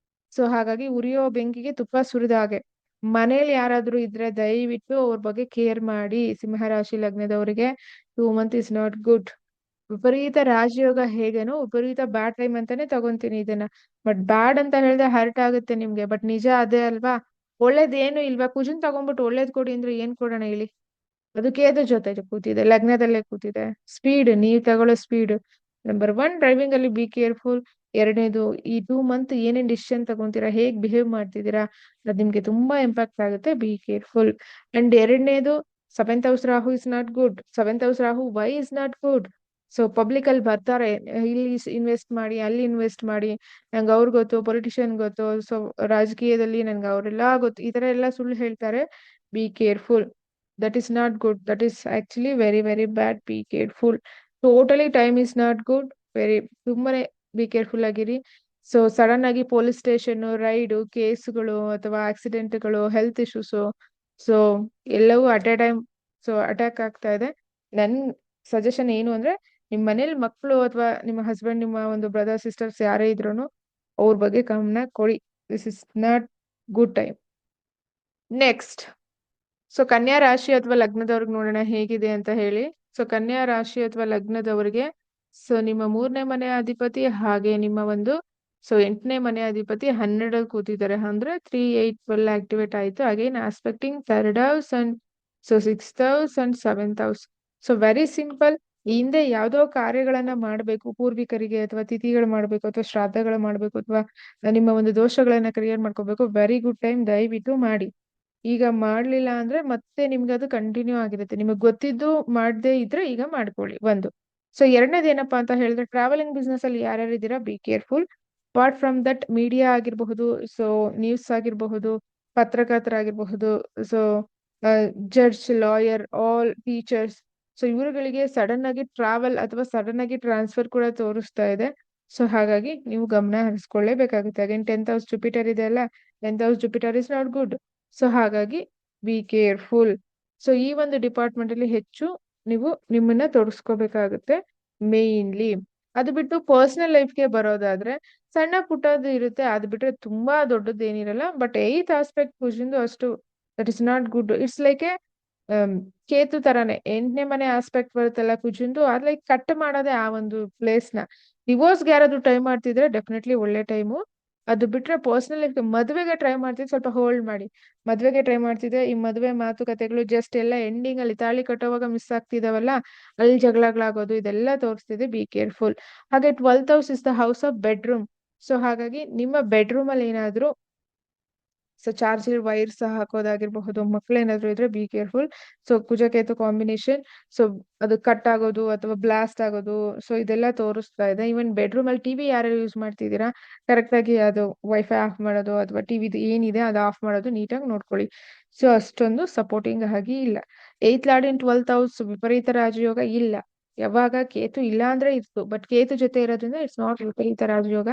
ಸೊ ಹಾಗಾಗಿ ಉರಿಯೋ ಬೆಂಕಿಗೆ ತುಪ್ಪ ಸುರಿದ ಹಾಗೆ. ಮನೇಲಿ ಯಾರಾದ್ರೂ ಇದ್ರೆ ದಯವಿಟ್ಟು ಅವ್ರ ಬಗ್ಗೆ ಕೇರ್ ಮಾಡಿ. ಸಿಂಹರಾಶಿ ಲಗ್ನದವರಿಗೆ 2 ಮಂತ್ ಇಸ್ ನಾಟ್ ಗುಡ್. ವಿಪರೀತ ರಾಜಯೋಗ ಹೇಗೇನೋ ವಿಪರೀತ ಬ್ಯಾಡ್ ಟೈಮ್ ಅಂತಾನೆ ತಗೊಂತೀನಿ ಇದನ್ನ. ಬಟ್ ಬ್ಯಾಡ್ ಅಂತ ಹೇಳಿದ್ರೆ ಹರ್ಟ್ ಆಗುತ್ತೆ ನಿಮ್ಗೆ, ಬಟ್ ನಿಜ ಅದೇ ಅಲ್ವಾ. ಒಳ್ಳೇದೇನು ಇಲ್ವಾ? ಕುಜನ್ ತಗೊಂಡ್ಬಿಟ್ಟು ಒಳ್ಳೇದ್ ಕೊಡಿ ಅಂದ್ರೆ ಏನ್ ಕೊಡೋಣ ಹೇಳಿ? ಅದು ಕೇತು ಜೊತೆ ಕೂತಿದೆ, ಲಗ್ನದಲ್ಲೇ ಕೂತಿದೆ. ಸ್ಪೀಡ್, ನೀವು ತಗೊಳ್ಳೋ ಸ್ಪೀಡ್. ನಂಬರ್ 1 ಡ್ರೈವಿಂಗ್ ಅಲ್ಲಿ ಬಿ ಕೇರ್ಫುಲ್. ಎರಡನೇದು, ಈ 2 ಮಂತ್ ಏನೇನ್ ಡಿಸಿಷನ್ ತಗೊಂತೀರಾ, ಹೇಗ್ ಬಿಹೇವ್ ಮಾಡ್ತಿದ್ದೀರಾ, ಅದ್ ನಿಮ್ಗೆ ತುಂಬಾ ಇಂಪ್ಯಾಕ್ಟ್ ಆಗುತ್ತೆ. Be careful. ಅಂಡ್ ಎರಡನೇದು, 7th house Rahu is not good. 7th house Rahu why is not good? So public ಅಲ್ಲಿ ಬರ್ತಾರೆ, ಇಲ್ಲಿ ಇನ್ವೆಸ್ಟ್ ಮಾಡಿ ಅಲ್ಲಿ ಇನ್ವೆಸ್ಟ್ ಮಾಡಿ, ನಂಗೆ ಅವ್ರು ಗೊತ್ತು, ಪೊಲಿಟಿಷಿಯನ್ ಗೊತ್ತು, ಸೊ ರಾಜಕೀಯದಲ್ಲಿ ನನ್ಗೆ ಅವರೆಲ್ಲ ಗೊತ್ತು, ಈ ತರ ಎಲ್ಲ ಸುಳ್ಳು ಹೇಳ್ತಾರೆ. Be careful. That is not good. That is actually very very bad. Be careful. Totally time is not good. Very ತುಂಬಾನೇ ಬಿ ಕೇರ್ಫುಲ್ ಆಗಿರಿ. ಸೊ ಸಡನ್ ಆಗಿ ಪೊಲೀಸ್ ಸ್ಟೇಷನ್ ರೈಡು, ಕೇಸ್ಗಳು ಅಥವಾ ಆಕ್ಸಿಡೆಂಟ್ಗಳು, ಹೆಲ್ತ್ ಇಶ್ಯೂಸು, ಸೊ ಎಲ್ಲವೂ at A time so attack ಆಗ್ತಾ ಇದೆ. ನನ್ ಸಜೆಷನ್ ಏನು ಅಂದ್ರೆ, ನಿಮ್ ಮನೇಲಿ ಮಕ್ಕಳು ಅಥವಾ ನಿಮ್ಮ ಹಸ್ಬೆಂಡ್, ನಿಮ್ಮ ಒಂದು ಬ್ರದರ್ ಸಿಸ್ಟರ್ಸ್ ಯಾರೇ ಇದ್ರು ಅವ್ರ ಬಗ್ಗೆ ಗಮನ ಕೊಡಿ. This is not good time. Next, so ಕನ್ಯಾ ರಾಶಿ ಅಥವಾ ಲಗ್ನದವ್ರಿಗೆ ನೋಡೋಣ ಹೇಗಿದೆ ಅಂತ ಹೇಳಿ. ಸೊ ಕನ್ಯಾ ರಾಶಿ ಅಥವಾ ಲಗ್ನದವರಿಗೆ ಸೊ ನಿಮ್ಮ 3ನೇ ಮನೆ ಅಧಿಪತಿ ಹಾಗೆ ನಿಮ್ಮ ಒಂದು ಸೊ 8ನೇ ಮನೆ ಅಧಿಪತಿ 12 ಕೂತಿದ್ದಾರೆ. ಅಂದ್ರೆ 3, 8, 12 ಆಕ್ಟಿವೇಟ್ ಆಯ್ತು. Again aspecting 3rd house and so 6th house and 7th house. So very simple. ಈ ಹಿಂದೆ ಯಾವ್ದೋ ಕಾರ್ಯಗಳನ್ನ ಮಾಡ್ಬೇಕು, ಪೂರ್ವಿಕರಿಗೆ ಅಥವಾ ತಿಥಿಗಳು ಮಾಡ್ಬೇಕು ಅಥವಾ ಶ್ರಾದ್ದಗಳು ಮಾಡ್ಬೇಕು ಅಥವಾ ನಿಮ್ಮ ಒಂದು ದೋಷಗಳನ್ನ ಕ್ಲಿಯರ್ ಮಾಡ್ಕೋಬೇಕು, ವೆರಿ ಗುಡ್ ಟೈಮ್, ದಯವಿಟ್ಟು ಮಾಡಿ. ಈಗ ಮಾಡ್ಲಿಲ್ಲ ಅಂದ್ರೆ ಮತ್ತೆ ನಿಮ್ಗೆ ಅದು ಕಂಟಿನ್ಯೂ ಆಗಿರುತ್ತೆ. ನಿಮಗ್ ಗೊತ್ತಿದ್ದು ಮಾಡದೇ ಇದ್ರೆ ಈಗ ಮಾಡ್ಕೊಳ್ಳಿ ಒಂದು. ಸೊ ಎರಡನೇದು ಏನಪ್ಪಾ ಅಂತ ಹೇಳಿದ್ರೆ, ಟ್ರಾವೆಲಿಂಗ್ ಬಿಸ್ನೆಸ್ ಅಲ್ಲಿ ಯಾರ್ಯಾರು ಇದ್ದೀರಾ be careful. Apart from that media ಆಗಿರಬಹುದು, ಸೊ ನ್ಯೂಸ್ ಆಗಿರಬಹುದು, ಪತ್ರಕರ್ತರಾಗಿರಬಹುದು, so judge, lawyer, all teachers, so ಇವರುಗಳಿಗೆ ಸಡನ್ ಆಗಿ ಟ್ರಾವೆಲ್ ಅಥವಾ ಸಡನ್ ಆಗಿ ಟ್ರಾನ್ಸ್ಫರ್ ಕೂಡ ತೋರಿಸ್ತಾ ಇದೆ. ಸೊ ಹಾಗಾಗಿ ನೀವು ಗಮನ ಹರಿಸ್ಕೊಳ್ಳೇಬೇಕಾಗುತ್ತೆ. ಅಗೇನ್ 10th house ಜುಪಿಟರ್ ಇದೆ ಅಲ್ಲ, 10th house Jupiter is not good. So ಹಾಗಾಗಿ ಬಿ ಕೇರ್ಫುಲ್. ಸೊ ಈ ಒಂದು ಡಿಪಾರ್ಟ್ಮೆಂಟ್ ಅಲ್ಲಿ ಹೆಚ್ಚು ನೀವು ನಿಮ್ಮನ್ನ ತೊಡಸ್ಕೋಬೇಕಾಗುತ್ತೆ ಮೇನ್ಲಿ. ಅದು ಬಿಟ್ಟು ಪರ್ಸನಲ್ ಲೈಫ್ಗೆ ಬರೋದಾದ್ರೆ ಸಣ್ಣ ಪುಟ್ಟದ್ದು ಇರುತ್ತೆ, ಅದು ಬಿಟ್ರೆ ತುಂಬಾ ದೊಡ್ಡದ್ದು ಏನಿರಲ್ಲ. ಬಟ್ 8th aspect ಕುಜಿಂದು ಅಷ್ಟು that is not good. It's like A Ketu ತರಾನೇ 8ನೇ ಮನೆ ಆಸ್ಪೆಕ್ಟ್ ಬರುತ್ತಲ್ಲ ಕುಜಿಂದು, ಅದ್ ಲೈಕ್ ಕಟ್ ಮಾಡೋದೇ ಆ ಒಂದು ಪ್ಲೇಸ್ ನ. ಡಿವೋರ್ಸ್ಗೆ ಯಾರಾದ್ರೂ ಟ್ರೈ ಮಾಡ್ತಿದ್ರೆ ಡೆಫಿನೆಟ್ಲಿ ಒಳ್ಳೆ ಟೈಮು. ಅದು ಬಿಟ್ರೆ ಪರ್ಸನಲ್ ಲೈಫ್ ಮದ್ವೆಗೆ ಟ್ರೈ ಮಾಡ್ತಿದ್ದೆ, ಸ್ವಲ್ಪ ಹೋಲ್ಡ್ ಮಾಡಿ. ಮದ್ವೆಗೆ ಟ್ರೈ ಮಾಡ್ತಿದ್ದೆ, ಈ ಮದ್ವೆ ಮಾತುಕತೆಗಳು ಜಸ್ಟ್ ಎಲ್ಲ ಎಂಡಿಂಗ್ ಅಲ್ಲಿ ತಾಳಿ ಕಟ್ಟೋವಾಗ ಮಿಸ್ ಆಗ್ತಿದಾವಲ್ಲ, ಅಲ್ಲಿ ಜಗಳಗಳಾಗೋದು ಇದೆಲ್ಲ ತೋರಿಸ್ತಿದೆ. B careful. ಹಾಗೆ 12th house is the house of bedroom. So ಹಾಗಾಗಿ ನಿಮ್ಮ ಬೆಡ್ರೂಮ್ ಅಲ್ಲಿ ಏನಾದ್ರೂ ಚಾರ್ಜರ್ ವೈರ್ ಸಹ ಹಾಕೋದಾಗಿರಬಹುದು, ಮಕ್ಳೇನಾದ್ರು ಇದ್ರೆ ಬಿ ಕೇರ್ಫುಲ್. ಸೊ ಕುಜಕೇತು ಕಾಂಬಿನೇಷನ್, ಸೊ ಅದು ಕಟ್ ಆಗೋದು ಅಥವಾ ಬ್ಲಾಸ್ಟ್ ಆಗೋದು, ಸೊ ಇದೆಲ್ಲ ತೋರಿಸ್ತಾ ಇದೆ. ಈವನ್ ಬೆಡ್ರೂಮ್ ಅಲ್ಲಿ ಟಿವಿ ಯಾರು ಯೂಸ್ ಮಾಡ್ತಿದ್ದೀರಾ, ಕರೆಕ್ಟ್ ಆಗಿ ಅದು ವೈಫೈ ಆಫ್ ಮಾಡೋದು ಅಥವಾ ಟಿವಿ ಏನಿದೆ ಅದು ಆಫ್ ಮಾಡೋದು ನೀಟಾಗಿ ನೋಡ್ಕೊಳ್ಳಿ. ಸೊ ಅಷ್ಟೊಂದು ಸಪೋರ್ಟಿಂಗ್ ಆಗಿ ಇಲ್ಲ. 8th ಲಾರ್ಡ್ ಇನ್ 12th ಹೌಸ್ ವಿಪರೀತ ರಾಜಯೋಗ ಇಲ್ಲ. ಯಾವಾಗ ಕೇತು ಇಲ್ಲ ಅಂದ್ರೆ ಇತ್ತು, ಬಟ್ ಕೇತು ಜೊತೆ ಇರೋದ್ರಿಂದ ಇಟ್ಸ್ ನಾಟ್ ವಿಪರೀತ ರಾಜಯೋಗ.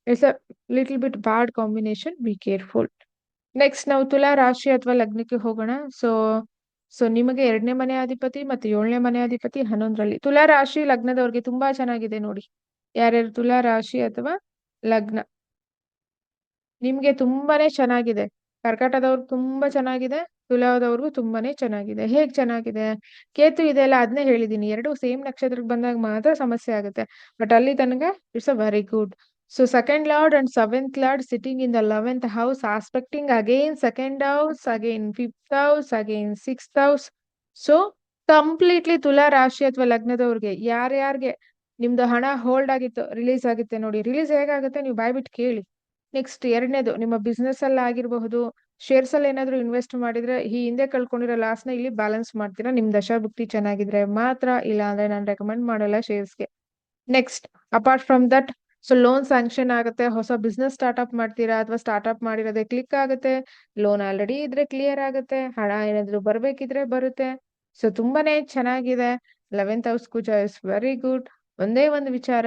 It's a little bit bad combination. Be careful. Next ನಾವು ತುಲಾ ರಾಶಿ ಅಥವಾ ಲಗ್ನಕ್ಕೆ ಹೋಗೋಣ. ಸೊ ಸೊ ನಿಮಗೆ 2ನೇ ಮನೆ ಅಧಿಪತಿ ಮತ್ತೆ 7ನೇ ಮನೆ ಅಧಿಪತಿ 11ರಲ್ಲಿ. ತುಲಾ ರಾಶಿ ಲಗ್ನದವ್ರಿಗೆ ತುಂಬಾ ಚೆನ್ನಾಗಿದೆ ನೋಡಿ. ಯಾರ್ಯಾರು ತುಲಾ ರಾಶಿ ಅಥವಾ ಲಗ್ನ, ನಿಮ್ಗೆ ತುಂಬಾನೇ ಚೆನ್ನಾಗಿದೆ. ಕರ್ಕಾಟಕದವ್ರಿಗೆ ತುಂಬಾ ಚೆನ್ನಾಗಿದೆ, ತುಲಾದವ್ರಿಗೂ ತುಂಬಾನೇ ಚೆನ್ನಾಗಿದೆ. ಹೇಗ್ ಚೆನ್ನಾಗಿದೆ? ಕೇತು ಇದೆಲ್ಲ ಅದನ್ನೇ ಹೇಳಿದೀನಿ, ಎರಡು ಸೇಮ್ ನಕ್ಷತ್ರಕ್ಕೆ ಬಂದಾಗ ಮಾತ್ರ ಸಮಸ್ಯೆ ಆಗುತ್ತೆ, ಬಟ್ ಅಲ್ಲಿ ತನಕ it's a very good. So second lord and seventh lord sitting in the 11th house, aspecting again second house, again 5th house, again 6th house. So completely ತುಲಾ ರಾಶಿ ಅಥವಾ ಲಗ್ನದವ್ರಿಗೆ ಯಾರ್ಯಾರಿಗೆ ನಿಮ್ದು ಹಣ ಹೋಲ್ಡ್ ಆಗಿತ್ತು ರಿಲೀಸ್ ಆಗುತ್ತೆ ನೋಡಿ. ರಿಲೀಸ್ ಹೇಗಾಗುತ್ತೆ ನೀವು ಬಾಯ್ಬಿಟ್ಟು ಕೇಳಿ. ನೆಕ್ಸ್ಟ್ ಎರಡನೇದು, ನಿಮ್ಮ ಬಿಸ್ನೆಸ್ ಅಲ್ಲಿ ಆಗಿರಬಹುದು, ಶೇರ್ಸ್ ಅಲ್ಲಿ ಏನಾದ್ರು ಇನ್ವೆಸ್ಟ್ ಮಾಡಿದ್ರೆ ಈ ಹಿಂದೆ ಕಳ್ಕೊಂಡಿರೋ ಲಾಸ್ ನ ಇಲ್ಲಿ ಬ್ಯಾಲೆನ್ಸ್ ಮಾಡ್ತೀರಾ, ನಿಮ್ ದಶಾಭುಕ್ತಿ ಚೆನ್ನಾಗಿದ್ರೆ ಮಾತ್ರ. ಇಲ್ಲ ಅಂದ್ರೆ ನಾನು ರೆಕಮೆಂಡ್ ಮಾಡಲ್ಲ ಶೇರ್ಸ್ಗೆ. Next apart from that, so loan sanction ಆಗುತ್ತೆ, ಹೊಸ ಬಿಸ್ನೆಸ್ ಸ್ಟಾರ್ಟ್ಅಪ್ ಮಾಡ್ತೀರಾ ಅಥವಾ ಸ್ಟಾರ್ಟ್ಅಪ್ ಮಾಡಿರೋದೇ ಕ್ಲಿಕ್ ಆಗುತ್ತೆ, ಲೋನ್ ಆಲ್ರೆಡಿ ಇದ್ರೆ ಕ್ಲಿಯರ್ ಆಗುತ್ತೆ, ಹಣ ಏನಾದ್ರು ಬರ್ಬೇಕಿದ್ರೆ ಬರುತ್ತೆ. ಸೊ ತುಂಬಾನೇ ಚೆನ್ನಾಗಿದೆ. 11th house Kuja is very good. ಒಂದೇ ಒಂದು ವಿಚಾರ,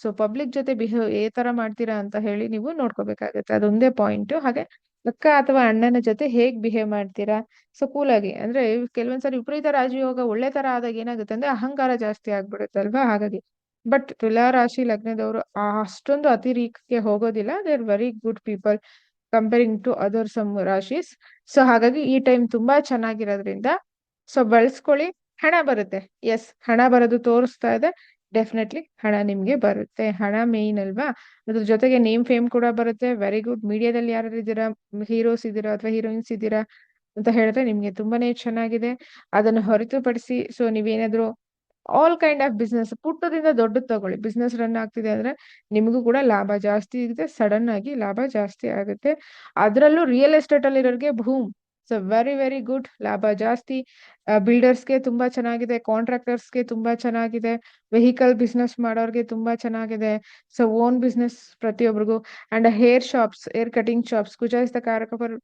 ಸೊ ಪಬ್ಲಿಕ್ ಜೊತೆ ಬಿಹೇವ್ ఏ ತರ ಮಾಡ್ತೀರಾ ಅಂತ ಹೇಳಿ ನೀವು ನೋಡ್ಕೋಬೇಕಾಗತ್ತೆ, ಅದೊಂದೇ ಪಾಯಿಂಟ್. ಹಾಗೆ ಅಕ್ಕ ಅಥವಾ ಅಣ್ಣನ ಜೊತೆ ಹೇಗ್ ಬಿಹೇವ್ ಮಾಡ್ತೀರಾ, ಸೊ ಕೂಲ್ ಆಗಿ. ಅಂದ್ರೆ ಕೆಲವೊಂದ್ಸರಿ ವಿಪರೀತ ರಾಜಯೋಗ ಒಳ್ಳೆ ತರ ಆದಾಗ ಏನಾಗುತ್ತೆ ಅಂದ್ರೆ ಅಹಂಕಾರ ಜಾಸ್ತಿ ಆಗ್ಬಿಡುತ್ತಲ್ವಾ, ಹಾಗಾಗಿ. ಬಟ್ ತುಲಾ ರಾಶಿ ಲಗ್ನದವರು ಅಷ್ಟೊಂದು ಅತಿರೇಕಕ್ಕೆ ಹೋಗೋದಿಲ್ಲ, they are very good people comparing to other some ರಾಶೀಸ್. ಸೊ ಹಾಗಾಗಿ ಈ ಟೈಮ್ ತುಂಬಾ ಚೆನ್ನಾಗಿರೋದ್ರಿಂದ ಸೊ ಬಳಸ್ಕೊಳ್ಳಿ. ಹಣ ಬರುತ್ತೆ, ಎಸ್ ಹಣ ಬರೋದು ತೋರಿಸ್ತಾ ಇದೆ. ಡೆಫಿನೆಟ್ಲಿ ಹಣ ನಿಮ್ಗೆ ಬರುತ್ತೆ, ಹಣ ಮೇನ್ ಅಲ್ವಾ. ಅದ್ರ ಜೊತೆಗೆ ನೇಮ್ ಫೇಮ್ ಕೂಡ ಬರುತ್ತೆ. Very good. ಮೀಡಿಯಾದಲ್ಲಿ ಯಾರು ಇದ್ದೀರಾ, ಹೀರೋಸ್ ಇದ್ದೀರಾ ಅಥವಾ ಹೀರೋಯಿನ್ಸ್ ಇದ್ದೀರಾ ಅಂತ ಹೇಳಿದ್ರೆ ನಿಮ್ಗೆ ತುಂಬಾನೇ ಚೆನ್ನಾಗಿದೆ. ಅದನ್ನು ಹೊರತುಪಡಿಸಿ ಸೊ ನೀವೇನಾದ್ರು ಆಲ್ ಕೈಂಡ್ ಆಫ್ ಬಿಸ್ನೆಸ್ ಪುಟ್ಟದಿಂದ ದೊಡ್ಡದು ತಗೊಳ್ಳಿ, ಬಿಸ್ನೆಸ್ ರನ್ ಆಗ್ತಿದೆ ಅಂದ್ರೆ ನಿಮಗೂ ಕೂಡ ಲಾಭ ಜಾಸ್ತಿ ಇದೆ, ಸಡನ್ ಆಗಿ ಲಾಭ ಜಾಸ್ತಿ ಆಗುತ್ತೆ. ಅದರಲ್ಲೂ ರಿಯಲ್ ಎಸ್ಟೇಟ್ ಅಲ್ಲಿ ಇರೋರಿಗೆ ಭೂಮ್, ಸೊ ವೆರಿ ವೆರಿ ಗುಡ್, ಲಾಭ ಜಾಸ್ತಿ. ಬಿಲ್ಡರ್ಸ್ಗೆ ತುಂಬಾ ಚೆನ್ನಾಗಿದೆ, ಕಾಂಟ್ರಾಕ್ಟರ್ಸ್ಗೆ ತುಂಬಾ ಚೆನ್ನಾಗಿದೆ, ವೆಹಿಕಲ್ ಬಿಸ್ನೆಸ್ ಮಾಡೋರ್ಗೆ ತುಂಬಾ ಚೆನ್ನಾಗಿದೆ. ಸೊ ಓನ್ ಬಿಸ್ನೆಸ್ ಪ್ರತಿಯೊಬ್ಬರಿಗೂ. And hair shops, hair cutting shops, Kuja is the ಕಾರಕ ಫಾರ್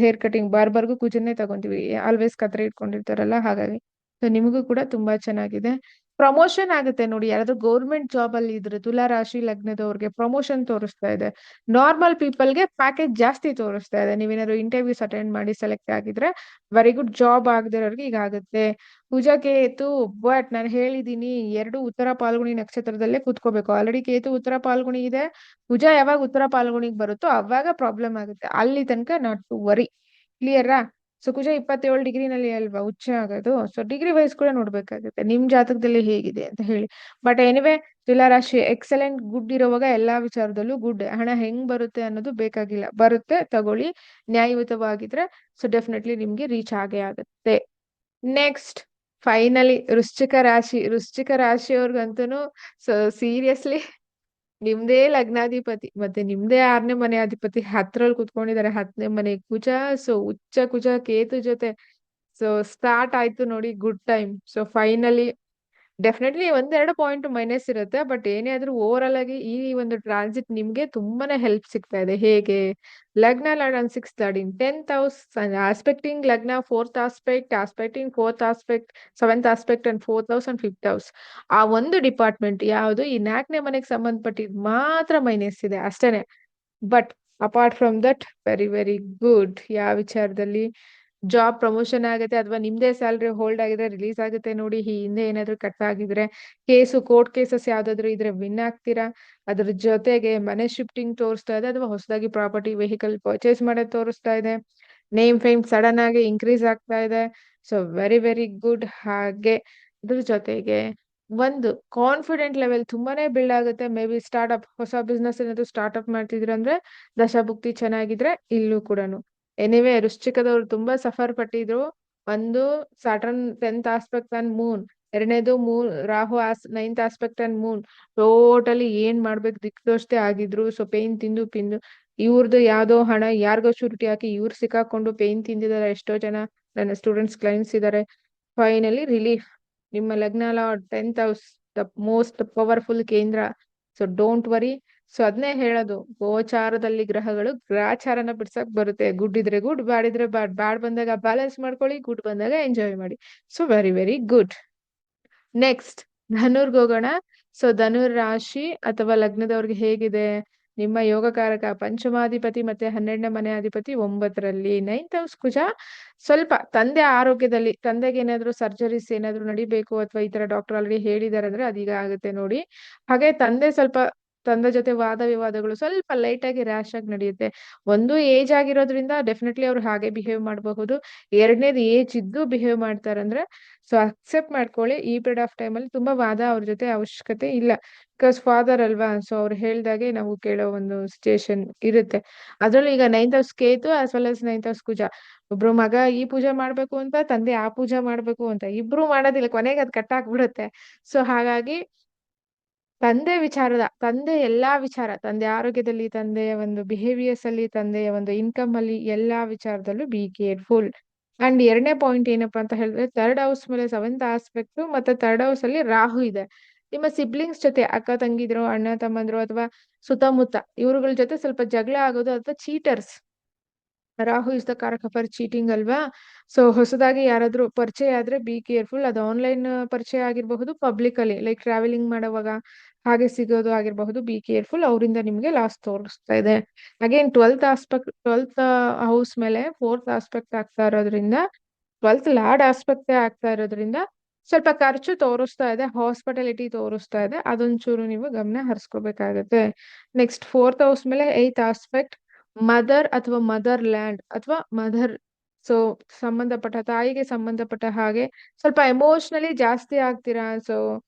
ಹೇರ್ ಕಟಿಂಗ್, ಬಾರ್ಬರ್ಗೂ ಕುಜನ್ನೇ ತಗೊಂತೀವಿ, ಆಲ್ವೇಸ್ ಕತ್ರೆ ಇಟ್ಕೊಂಡಿರ್ತಾರಲ್ಲ, ಹಾಗಾಗಿ ಸೊ ನಿಮಗೂ ಕೂಡ ತುಂಬಾ ಚೆನ್ನಾಗಿದೆ. ಪ್ರಮೋಷನ್ ಆಗುತ್ತೆ ನೋಡಿ. ಯಾರಾದ್ರೂ ಗೌರ್ಮೆಂಟ್ ಜಾಬ್ ಅಲ್ಲಿ ಇದ್ರೆ ತುಲಾ ರಾಶಿ ಲಗ್ನದವ್ರಿಗೆ ಪ್ರಮೋಷನ್ ತೋರಿಸ್ತಾ ಇದೆ. ನಾರ್ಮಲ್ ಪೀಪಲ್ಗೆ ಪ್ಯಾಕೇಜ್ ಜಾಸ್ತಿ ತೋರಿಸ್ತಾ ಇದೆ. ನೀವೇನಾದ್ರು ಇಂಟರ್ವ್ಯೂಸ್ ಅಟೆಂಡ್ ಮಾಡಿ ಸೆಲೆಕ್ಟ್ ಆಗಿದ್ರೆ ವೆರಿ ಗುಡ್. ಜಾಬ್ ಆಗದಿರೋರ್ಗೆ ಈಗ ಆಗುತ್ತೆ. ಕುಜ ಕೇತು, ಬಟ್ ನಾನು ಹೇಳಿದೀನಿ ಎರಡು ಉತ್ತರ ಪಾಲ್ಗುಣಿ ನಕ್ಷತ್ರದಲ್ಲೇ ಕೂತ್ಕೋಬೇಕು. ಆಲ್ರೆಡಿ ಕೇತು ಉತ್ತರ ಪಾಲ್ಗುಣಿ ಇದೆ, ಕುಜ ಯಾವಾಗ ಉತ್ತರ ಪಾಲ್ಗುಣಿಗೆ ಬರುತ್ತೋ ಅವಾಗ ಪ್ರಾಬ್ಲಮ್ ಆಗುತ್ತೆ. ಅಲ್ಲಿ ತನಕ ನಾಟ್ ಟು ವರಿ. ಕ್ಲಿಯರಾ? ಸೊ ಕುಜ 27 ಡಿಗ್ರಿನಲ್ಲಿ ಅಲ್ವಾ ಉಚ್ಚ ಆಗೋದು, ಸೊ ಡಿಗ್ರಿ ವೈಸ್ ಕೂಡ ನೋಡ್ಬೇಕಾಗುತ್ತೆ ನಿಮ್ ಜಾತಕದಲ್ಲಿ ಹೇಗಿದೆ ಅಂತ ಹೇಳಿ. ಬಟ್ ಎನಿವೆ, ತುಲಾ ರಾಶಿ ಎಕ್ಸಲೆಂಟ್ ಗುಡ್ ಇರುವಾಗ ಎಲ್ಲಾ ವಿಚಾರದಲ್ಲೂ ಗುಡ್. ಹಣ ಹೆಂಗ್ ಬರುತ್ತೆ ಅನ್ನೋದು ಬೇಕಾಗಿಲ್ಲ, ಬರುತ್ತೆ ತಗೊಳ್ಳಿ, ನ್ಯಾಯಯುತವಾಗಿದ್ರೆ ಸೊ ಡೆಫಿನೆಟ್ಲಿ ನಿಮ್ಗೆ ರೀಚ್ ಆಗೇ ಆಗುತ್ತೆ. ನೆಕ್ಸ್ಟ್ ಫೈನಲಿ ವೃಶ್ಚಿಕ ರಾಶಿ. ವೃಶ್ಚಿಕ ರಾಶಿಯವ್ರಿಗಂತೂ ಸೊ ಸೀರಿಯಸ್ಲಿ ನಿಮ್ದೇ ಲಗ್ನಾಧಿಪತಿ ಮತ್ತೆ ನಿಮ್ದೇ 6ನೇ ಮನೆ ಅಧಿಪತಿ ಹತ್ರಲ್ಲಿ ಕುತ್ಕೊಂಡಿದ್ದಾರೆ, 10ನೇ ಮನೆ ಕುಜ. ಸೊ ಉಚ್ಚ ಕುಜ ಕೇತು ಜೊತೆ ಸೊ ಸ್ಟಾರ್ಟ್ ಆಯ್ತು ನೋಡಿ good time. So finally definitely ಒಂದೆರಡು ಪಾಯಿಂಟ್ ಮೈನಸ್ ಇರುತ್ತೆ, ಬಟ್ ಏನೇ ಆದ್ರೂ ಓವರ್ ಆಲ್ ಆಗಿ ಈ ಒಂದು ಟ್ರಾನ್ಸಿಟ್ ನಿಮ್ಗೆ ತುಂಬಾನೇ ಹೆಲ್ಪ್ ಸಿಗ್ತಾ ಇದೆ. ಹೇಗೆ? ಲಗ್ನ lord and 6th lord in 10th house, aspecting ಲಗ್ನ 4th aspect, aspecting 4th aspect, 7th aspect and 4th house and 5th house. ಆ ಒಂದು ಡಿಪಾರ್ಟ್ಮೆಂಟ್ ಯಾವುದು ಈ 4ನೇ ಮನೆಗೆ ಸಂಬಂಧಪಟ್ಟಿದ್ ಮಾತ್ರ ಮೈನಸ್ ಇದೆ ಅಷ್ಟೇನೆ. But apart from that very very good. ಯಾವ ವಿಚಾರದಲ್ಲಿ? ಜಾಬ್ ಪ್ರಮೋಷನ್ ಆಗುತ್ತೆ ಅಥವಾ ನಿಮ್ದೇ ಸ್ಯಾಲ್ರಿ ಹೋಲ್ಡ್ ಆಗಿದ್ರೆ ರಿಲೀಸ್ ಆಗುತ್ತೆ ನೋಡಿ. ಈ ಹಿಂದೆ ಏನಾದ್ರು ಕಟ್ ಆಗಿದ್ರೆ, ಕೇಸು ಕೋರ್ಟ್ ಕೇಸಸ್ ಯಾವ್ದಾದ್ರು ಇದ್ರೆ ವಿನ್ ಆಗ್ತೀರಾ. ಅದ್ರ ಜೊತೆಗೆ ಮನೆ ಶಿಫ್ಟಿಂಗ್ ತೋರಿಸ್ತಾ ಇದೆ ಅಥವಾ ಹೊಸದಾಗಿ ಪ್ರಾಪರ್ಟಿ ವೆಹಿಕಲ್ ಪರ್ಚೇಸ್ ಮಾಡೋದು ತೋರಿಸ್ತಾ ಇದೆ. ನೇಮ್ ಫೇಮ್ ಸಡನ್ ಆಗಿ ಇನ್ಕ್ರೀಸ್ ಆಗ್ತಾ ಇದೆ. So very very good. ಹಾಗೆ ಅದ್ರ ಜೊತೆಗೆ ಒಂದು ಕಾನ್ಫಿಡೆಂಟ್ ಲೆವೆಲ್ ತುಂಬಾನೇ ಬಿಲ್ಡ್ ಆಗುತ್ತೆ. ಮೇ ಬಿ ಸ್ಟಾರ್ಟ್ಅಪ್, ಹೊಸ ಬಿಸ್ನೆಸ್ ಏನಾದ್ರು ಸ್ಟಾರ್ಟ್ಅಪ್ ಮಾಡ್ತಿದ್ರ ಅಂದ್ರೆ ದಶಾಭುಕ್ತಿ ಚೆನ್ನಾಗಿದ್ರೆ ಇಲ್ಲೂ ಕೂಡ ಎನಿವೇ ವೃಶ್ಚಿಕದವ್ರು ತುಂಬಾ ಸಫರ್ ಪಟ್ಟಿದ್ರು. ಒಂದು ಸಾಟರ್ನ್ 10th ಆಸ್ಪೆಕ್ಟ್ ಅಂಡ್ ಮೂನ್, ಎರಡನೇದು Moon Rahu ninth aspect and Moon, totally ಏನ್ ಮಾಡ್ಬೇಕು ದಿಕ್ದೋಷ್ಟೇ ಆಗಿದ್ರು. ಸೊ ಪೇನ್ ತಿಂದು ಪಿಂದು ಇವ್ರದ್ದು ಯಾವ್ದೋ ಹಣ ಯಾರಿಗೋ ಶೂರಿಟಿ ಹಾಕಿ ಇವ್ರು ಸಿಕ್ಕಾಕೊಂಡು ಪೇನ್ ತಿಂದಿದ್ದಾರೆ. ಎಷ್ಟೋ ಜನ ನನ್ನ ಸ್ಟೂಡೆಂಟ್ಸ್ ಕ್ಲೈಂಟ್ಸ್ ಇದ್ದಾರೆ. Finally relief. ನಿಮ್ಮ ಲಗ್ನ 10th house, the most powerful ಕೇಂದ್ರ. So don't worry. ಸೊ ಅದನ್ನೇ ಹೇಳೋದು, ಗೋಚಾರದಲ್ಲಿ ಗ್ರಹಗಳು ಗ್ರಾಚಾರನ ಬಿಡ್ಸಕ್ ಬರುತ್ತೆ. ಗುಡ್ ಇದ್ರೆ ಗುಡ್, ಬ್ಯಾಡ್ ಇದ್ರೆ ಬ್ಯಾಡ್. ಬ್ಯಾಡ್ ಬಂದಾಗ ಬ್ಯಾಲೆನ್ಸ್ ಮಾಡ್ಕೊಳ್ಳಿ, ಗುಡ್ ಬಂದಾಗ ಎಂಜಾಯ್ ಮಾಡಿ. So very very good. Next ಧನುರ್ಗೆ ಹೋಗೋಣ. ಸೊ ಧನುರ್ ರಾಶಿ ಅಥವಾ ಲಗ್ನದವ್ರಿಗೆ ಹೇಗಿದೆ? ನಿಮ್ಮ ಯೋಗಕಾರಕ ಪಂಚಮಾಧಿಪತಿ ಮತ್ತೆ 12ನೇ ಮನೆ ಅಧಿಪತಿ 9ರಲ್ಲಿ. 9th ಹೌಸ್ ಕುಜ. ಸ್ವಲ್ಪ ತಂದೆ ಆರೋಗ್ಯದಲ್ಲಿ, ತಂದೆಗೆ ಏನಾದ್ರು ಸರ್ಜರೀಸ್ ಏನಾದ್ರು ನಡಿಬೇಕು ಅಥವಾ ಈ ತರ ಡಾಕ್ಟರ್ ಆಲ್ರೆಡಿ ಹೇಳಿದಾರೆ ಅಂದ್ರೆ ಅದೀಗ ಆಗುತ್ತೆ ನೋಡಿ. ಹಾಗೆ ತಂದೆ ಜೊತೆ ವಾದ ವಿವಾದಗಳು ಸ್ವಲ್ಪ ಲೈಟ್ ಆಗಿ ರ್ಯಾಶ್ ಆಗಿ ನಡೆಯುತ್ತೆ. ಒಂದು ಏಜ್ ಆಗಿರೋದ್ರಿಂದ ಡೆಫಿನೆಟ್ಲಿ ಅವ್ರು ಹಾಗೆ ಬಿಹೇವ್ ಮಾಡಬಹುದು. ಎರಡನೇದು ಏಜ್ ಇದ್ದು ಬಿಹೇವ್ ಮಾಡ್ತಾರಂದ್ರೆ ಸೊ ಅಕ್ಸೆಪ್ಟ್ ಮಾಡ್ಕೊಳ್ಳಿ. ಈ ಪೀರಿಯಡ್ ಆಫ್ ಟೈಮ್ ಅಲ್ಲಿ ತುಂಬಾ ವಾದ ಅವ್ರ ಜೊತೆ ಅವಶ್ಯಕತೆ ಇಲ್ಲ. ಬಿಕಾಸ್ ಫಾದರ್ ಅಲ್ವಾ, ಸೊ ಅವ್ರು ಹೇಳ್ದಾಗೆ ನಾವು ಕೇಳೋ ಒಂದು ಸಿಚುಯೇಷನ್ ಇರುತ್ತೆ. ಅದ್ರಲ್ಲೂ ಈಗ 9th house Ketu as well as 9th house Kuja. ಒಬ್ರು ಮಗ ಈ ಪೂಜೆ ಮಾಡ್ಬೇಕು ಅಂತ, ತಂದೆ ಆ ಪೂಜೆ ಮಾಡ್ಬೇಕು ಅಂತ, ಇಬ್ರು ಮಾಡೋದಿಲ್ಲ, ಕೊನೆಗೆ ಅದ್ ಕಟ್ಟಾಕ್ಬಿಡುತ್ತೆ. ಸೊ ಹಾಗಾಗಿ ತಂದೆ ಎಲ್ಲಾ ವಿಚಾರ, ತಂದೆ ಆರೋಗ್ಯದಲ್ಲಿ, ತಂದೆಯ ಒಂದು ಬಿಹೇವಿಯರ್ಸ್ ಅಲ್ಲಿ, ತಂದೆಯ ಒಂದು ಇನ್ಕಮ್ ಅಲ್ಲಿ, ಎಲ್ಲಾ ವಿಚಾರದಲ್ಲೂ ಬಿ ಕೇರ್ಫುಲ್. ಅಂಡ್ ಎರಡನೇ ಪಾಯಿಂಟ್ ಏನಪ್ಪಾ ಅಂತ ಹೇಳಿದ್ರೆ, 3rd ಹೌಸ್ ಮೇಲೆ 7th ಆಸ್ಪೆಕ್ಟ್ ಮತ್ತೆ 3rd ಹೌಸ್ ಅಲ್ಲಿ ರಾಹು ಇದೆ. ನಿಮ್ಮ ಸಿಬ್ಲಿಂಗ್ಸ್ ಜೊತೆ, ಅಕ್ಕ ತಂಗಿದ್ರು, ಅಣ್ಣ ತಮ್ಮಂದ್ರು ಅಥವಾ ಸುತ್ತಮುತ್ತ ಇವ್ರುಗಳ ಜೊತೆ ಸ್ವಲ್ಪ ಜಗಳ ಆಗೋದು ಅಥವಾ ಚೀಟರ್ಸ್. ರಾಹು ಇಸ್ ದ ಕಾರಕ ಫಾರ್ ಚೀಟಿಂಗ್ ಅಲ್ವಾ. ಸೊ ಹೊಸದಾಗಿ ಯಾರಾದ್ರೂ ಪರಿಚಯ ಆದ್ರೆ ಬಿ ಕೇರ್ಫುಲ್. ಅದು ಆನ್ಲೈನ್ ಪರಿಚಯ ಆಗಿರಬಹುದು, ಪಬ್ಲಿಕ್ ಅಲ್ಲಿ ಲೈಕ್ ಟ್ರಾವೆಲಿಂಗ್ ಮಾಡುವಾಗ ಹಾಗೆ ಸಿಗೋದು ಆಗಿರಬಹುದು. ಬಿ ಕೇರ್ಫುಲ್, ಅವರಿಂದ ನಿಮ್ಗೆ ಲಾಸ್ ತೋರಿಸ್ತಾ ಇದೆ. ಅಗೇನ್ 12th ಹೌಸ್ ಮೇಲೆ 4th ಆಸ್ಪೆಕ್ಟ್ ಆಗ್ತಾ ಇರೋದ್ರಿಂದ, 12th ಲಾರ್ಡ್ ಆಸ್ಪೆಕ್ಟ್ ಆಗ್ತಾ ಇರೋದ್ರಿಂದ ಸ್ವಲ್ಪ ಖರ್ಚು ತೋರಿಸ್ತಾ ಇದೆ, ಹಾಸ್ಪಿಟಾಲಿಟಿ ತೋರಿಸ್ತಾ ಇದೆ. ಅದೊಂಚೂರು ನೀವು ಗಮನ ಹರಿಸ್ಕೋಬೇಕಾಗತ್ತೆ. ನೆಕ್ಸ್ಟ್ 4th ಹೌಸ್ ಮೇಲೆ 8th ಆಸ್ಪೆಕ್ಟ್, ಮದರ್ ಅಥವಾ ಮದರ್ ಲ್ಯಾಂಡ್ ಅಥವಾ ಮದರ್. ಸೊ ಸಂಬಂಧಪಟ್ಟ ತಾಯಿಗೆ ಸಂಬಂಧಪಟ್ಟ ಹಾಗೆ ಸ್ವಲ್ಪ ಎಮೋಷನಲಿ ಜಾಸ್ತಿ ಆಗ್ತೀರಾ. ಸೊ